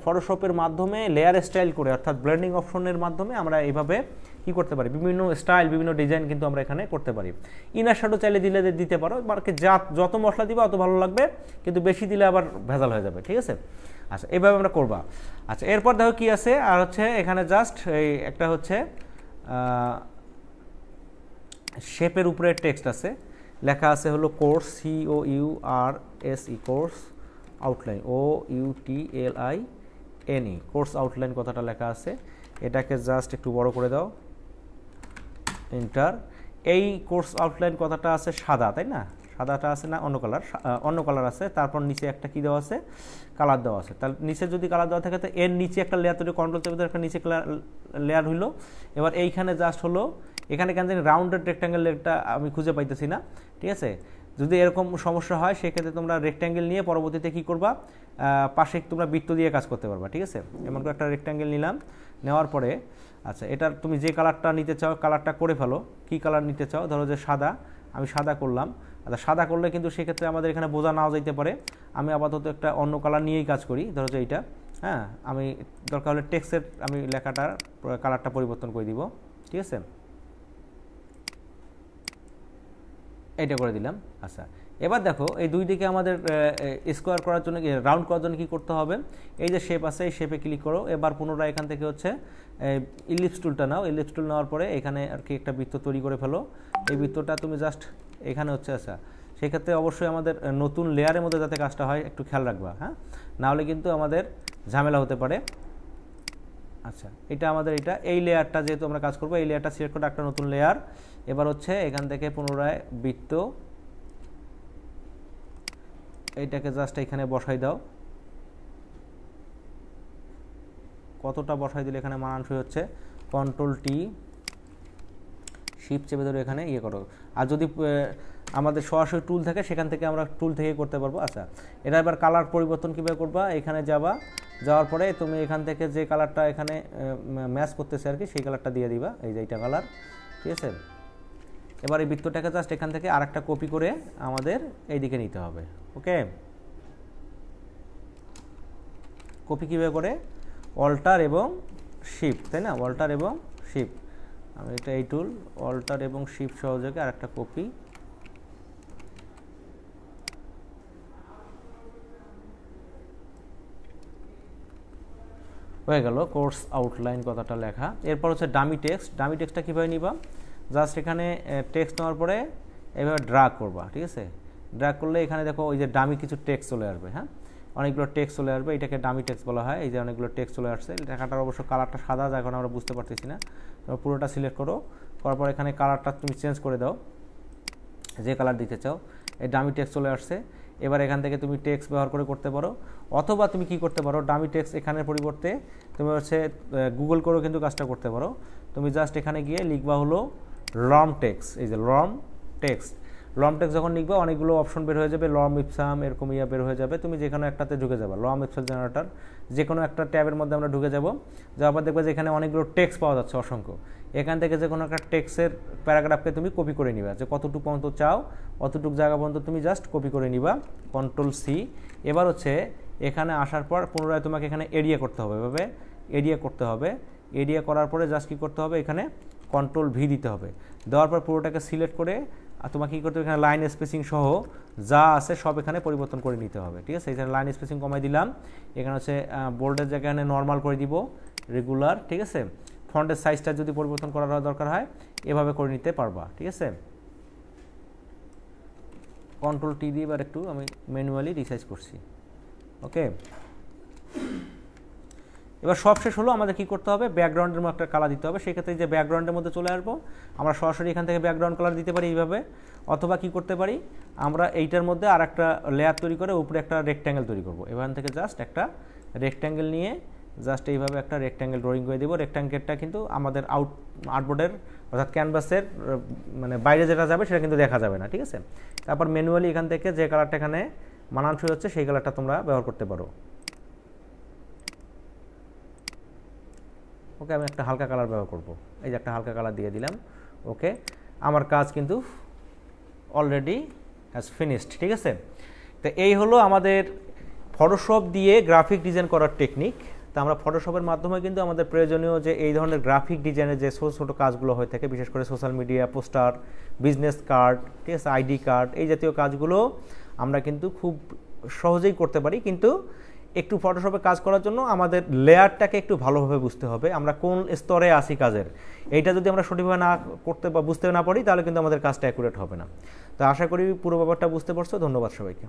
[SPEAKER 1] ফটোশপের মাধ্যমে লেয়ার স্টাইল করে, অর্থাৎ ব্লেন্ডিং অপশনের মাধ্যমে আমরা এইভাবে কি করতে পারি, বিভিন্ন স্টাইল, বিভিন্ন ডিজাইন কিন্তু আমরা এখানে করতে পারি। ইনার শ্যাডো চাইলে দিতে পারো, মার্কে যত মশলা দিবা অত ভালো লাগবে, কিন্তু বেশি দিলে আবার ভেজাল হয়ে যাবে। ঠিক আছে, আচ্ছা এইভাবে আমরা করবা। আচ্ছা, এরপর দেখো কি আছে, আর হচ্ছে এখানে জাস্ট এই একটা হচ্ছে শেপের উপরে টেক্সট আছে, লেখা আছে হলো course, COURSE, course outline, OUTLINE, course outline কথাটা লেখা আছে। এটাকে জাস্ট একটু বড় করে দাও, এন্টার। এই কোর্স আউটলাইন কথাটা আছে সাদা, তাই না? সাদাটা আছে না, অন্য কালার আছে। তারপর নিচে একটা কি দেওয়া আছে, কালার দেওয়া আছে। তাহলে নিচে যদি কালার দেওয়া থাকে তো এর নিচে একটা লেয়ার তৈরি, কন্ট্রোল চেপে একটা নিচে লেয়ার হইলো। এবার এইখানে জাস্ট হলো, এখানে কেন জানি রাউন্ডেড রেক্ট্যাঙ্গেল লেয়ারটা আমি খুঁজে পাইতেছি না। ঠিক আছে, যদি এরকম সমস্যা হয় সেক্ষেত্রে তোমরা রেক্ট্যাঙ্গেল নিয়ে পরবর্তীতে কি করবা, পাশে তোমরা বৃত্ত দিয়ে কাজ করতে পারবা। ঠিক আছে, এমন করে একটা রেক্ট্যাঙ্গেল নিলাম, নেওয়ার পরে আচ্ছা এটার তুমি যে কালারটা নিতে চাও কালারটা করে ফেলো। কি কালার নিতে চাও, ধরো যে সাদা, আমি সাদা করলাম। আচ্ছা, সাদা করলে কিন্তু সেক্ষেত্রে আমাদের এখানে বোঝা নাও যাইতে পারে, আমি আপাতত একটা অন্য কালার নিয়েই কাজ করি, ধরো যে এইটা। হ্যাঁ, আমি দরকার হলে টেক্সটের আমি লেখাটার কালারটা পরিবর্তন করে দিব, ঠিক আছে, এইটা করে দিলাম। আচ্ছা, এবার দেখো এই দুই দিকে আমাদের স্কোয়ার করার জন্য, রাউন্ড করার জন্য কী করতে হবে, এই যে শেপ আছে এই শেপে ক্লিক করো। এবার পুনরায় এখান থেকে হচ্ছে ইলিপস টুলটা নাও। ইলিপস টুল নেওয়ার পরে এখানে আর কি একটা বৃত্ত তৈরি করে ফেলো। এই বৃত্তটা তুমি জাস্ট এখানে হচ্ছে, আচ্ছা সেক্ষেত্রে অবশ্যই আমাদের নতুন লেয়ারের মধ্যে যাতে কাজটা হয় একটু খেয়াল রাখবা, হ্যাঁ, নাহলে কিন্তু আমাদের ঝামেলা হতে পারে। আচ্ছা, এটা আমাদের এই লেয়ারটা যেহেতু আমরা কাজ করবো, এই লেয়ারটা সিলেক্ট করে একটা নতুন লেয়ার। এবার হচ্ছে এখান থেকে পুনরায় বৃত্ত, এইটাকে জাস্ট এখানে বসাই দাও। কতটা বসাই দিলে এখানে মানানসই হচ্ছে, কন্ট্রোল টি, শিফট চেপে ধরে এখানে ইয়ে করো। আর যদি আমাদের সরাসরি টুল থাকে সেখান থেকে আমরা টুল থেকে করতে পারবো। আচ্ছা, এটা এবার কালার পরিবর্তন কীভাবে করবা, এখানে যাওয়ার পরে তুমি এখান থেকে যে কালারটা এখানে ম্যাচ করতেছে আর কি, সেই কালারটা দিয়ে দিবা, এই যে এইটা কালার, ঠিক আছে। এবার এই বৃত্তটাকে জাস্ট এখান থেকে আরেকটা কপি করে আমাদের এই দিকে নিতে হবে। ওকে, কপি কীভাবে করে, অল্টার এবং শিফট, তাই না, অল্টার এবং শিফট। আমি এটা এই টুল অল্টার এবং শিফট সহযোগে আরেকটা কপি, হয়ে গেল কোর্স আউটলাইন কথাটা লেখা। এরপর হচ্ছে ডামি টেক্সট। ডামি টেক্সটটা কীভাবে নিবা, জাস্ট এখানে টেক্সট নেওয়ার পরে এইভাবে ড্র্যাগ করবা, ঠিক আছে। ড্র্যাগ করলে এখানে দেখো ওই যে ডামি কিছু টেক্সট চলে আসবে, হ্যাঁ, অনেকগুলো টেক্সট চলে আসবে, এটাকে ডামি টেক্সট বলা হয়। এই যে অনেকগুলো টেক্সট চলে আসছে, লেখাটার অবশ্য কালারটা সাদা, এখন আমরা বুঝতে পারতেছি না। পুরোটা সিলেক্ট করো, করার পর এখানে কালারটা তুমি চেঞ্জ করে দাও, যে কালার দিতে চাও। এই ডামি টেক্সট চলে আসছে। এবার এখান থেকে তুমি টেক্সট ব্যবহার করে করতে পারো, অথবা তুমি কি করতে পারো, ডামি টেক্সট এখানের পরিবর্তে তুমি হচ্ছে গুগল করেও কিন্তু কাজটা করতে পারো। তুমি জাস্ট এখানে গিয়ে লিখবা হলো লম টেক্সট, এই যে লম টেক্সট। লম টেক্সট যখন লিখবা অনেকগুলো অপশন বের হয়ে যাবে, লম ইপসাম এরকম বের হয়ে যাবে, তুমি যে কোনো একটাতে ঢুকে যাবে, লম ইপসাম জেনারেটর যে কোনো একটা ট্যাবের মধ্যে আমরা ঢুকে যাব। যাওয়ার পর দেখবে যে এখানে অনেকগুলো টেক্সট পাওয়া যাচ্ছে অসংখ্য। এখান থেকে যে কোনো একটা টেক্সটের প্যারাগ্রাফকে তুমি কপি করে নিবা, যে কতটুকু পর্যন্ত চাও অতটুকু জায়গা পর্যন্ত তুমি জাস্ট কপি করে নিবা, কন্ট্রোল সি। এবার হচ্ছে এখানে আসার পর পুনরায় তোমাকে এখানে এরিয়া করতে হবে, এভাবে এরিয়া করতে হবে। এরিয়া করার পরে জাস্ট কী করতে হবে, এখানে কন্ট্রোল ভি দিতে হবে। দেওয়ার পর পুরোটাকে সিলেক্ট করে আর তোমাকে কী করতে হবে, এখানে লাইন স্পেসিং সহ যা আছে সব এখানে পরিবর্তন করে নিতে হবে, ঠিক আছে। এখানে লাইন স্পেসিং কমাই দিলাম, এখানে হচ্ছে বোল্ডের জায়গায় নর্মাল করে দিব, রেগুলার, ঠিক আছে। ফন্টের সাইজটা যদি পরিবর্তন করার দরকার হয় এভাবে করে নিতে পারবা, ঠিক আছে। কন্ট্রোল টি দিয়ে এবার একটু আমি ম্যানুয়ালি রিসাইজ করছি। ওকে, এবার সব শেষ হলো, আমাদের কী করতে হবে, ব্যাকগ্রাউন্ডের মধ্যে একটা কালার দিতে হবে। সেক্ষেত্রে যে ব্যাকগ্রাউন্ডের মধ্যে চলে আসবো, আমরা সরাসরি এখান থেকে ব্যাকগ্রাউন্ড কালার দিতে পারি এইভাবে, অথবা কি করতে পারি, আমরা এইটার মধ্যে আর একটা লেয়ার তৈরি করে উপরে একটা রেক্ট্যাঙ্গেল তৈরি করবো। এখান থেকে জাস্ট একটা রেক্ট্যাঙ্গেল নিয়ে জাস্ট এইভাবে একটা রেক্ট্যাঙ্গেল ড্রয়িং করে দেবো। রেক্ট্যাঙ্গেলটা কিন্তু আমাদের আর্টবোর্ডের অর্থাৎ ক্যানভাসের মানে বাইরে যেটা যাবে সেটা কিন্তু দেখা যাবে না, ঠিক আছে। তারপর ম্যানুয়ালি এখান থেকে যে কালারটা এখানে মানানসই হচ্ছে সেই কালারটা তোমরা ব্যবহার করতে পারো। ওকে, আমি একটা হালকা কালার ব্যবহার করব, এই যে একটা হালকা কালার দিয়ে দিলাম। ওকে, আমার কাজ কিন্তু অলরেডি হ্যাজ ফিনিশড, ঠিক আছে। তো এই হলো আমাদের ফটোশপ দিয়ে গ্রাফিক ডিজাইন করার টেকনিক। তো আমরা ফটোশপের মাধ্যমে কিন্তু আমাদের প্রয়োজনীয় যে এই ধরনের গ্রাফিক ডিজাইনের যে ছোটো ছোটো কাজগুলো হয়ে থাকে, বিশেষ করে social media poster, business card, ঠিক আছে, আইডি কার্ড, এই জাতীয় কাজগুলো আমরা কিন্তু খুব সহজেই করতে পারি। কিন্তু একটু ফটোশপে কাজ করার জন্য আমাদের লেয়ারটাকে একটু ভালোভাবে বুঝতে হবে, আমরা কোন স্তরে আসি কাজের। এইটা যদি আমরা সঠিকভাবে না করতে বা বুঝতে না পারি তাহলে কিন্তু আমাদের কাজটা অ্যাকুরেট হবে না। তো আশা করি পুরো ব্যাপারটা বুঝতে পারছো। ধন্যবাদ সবাইকে।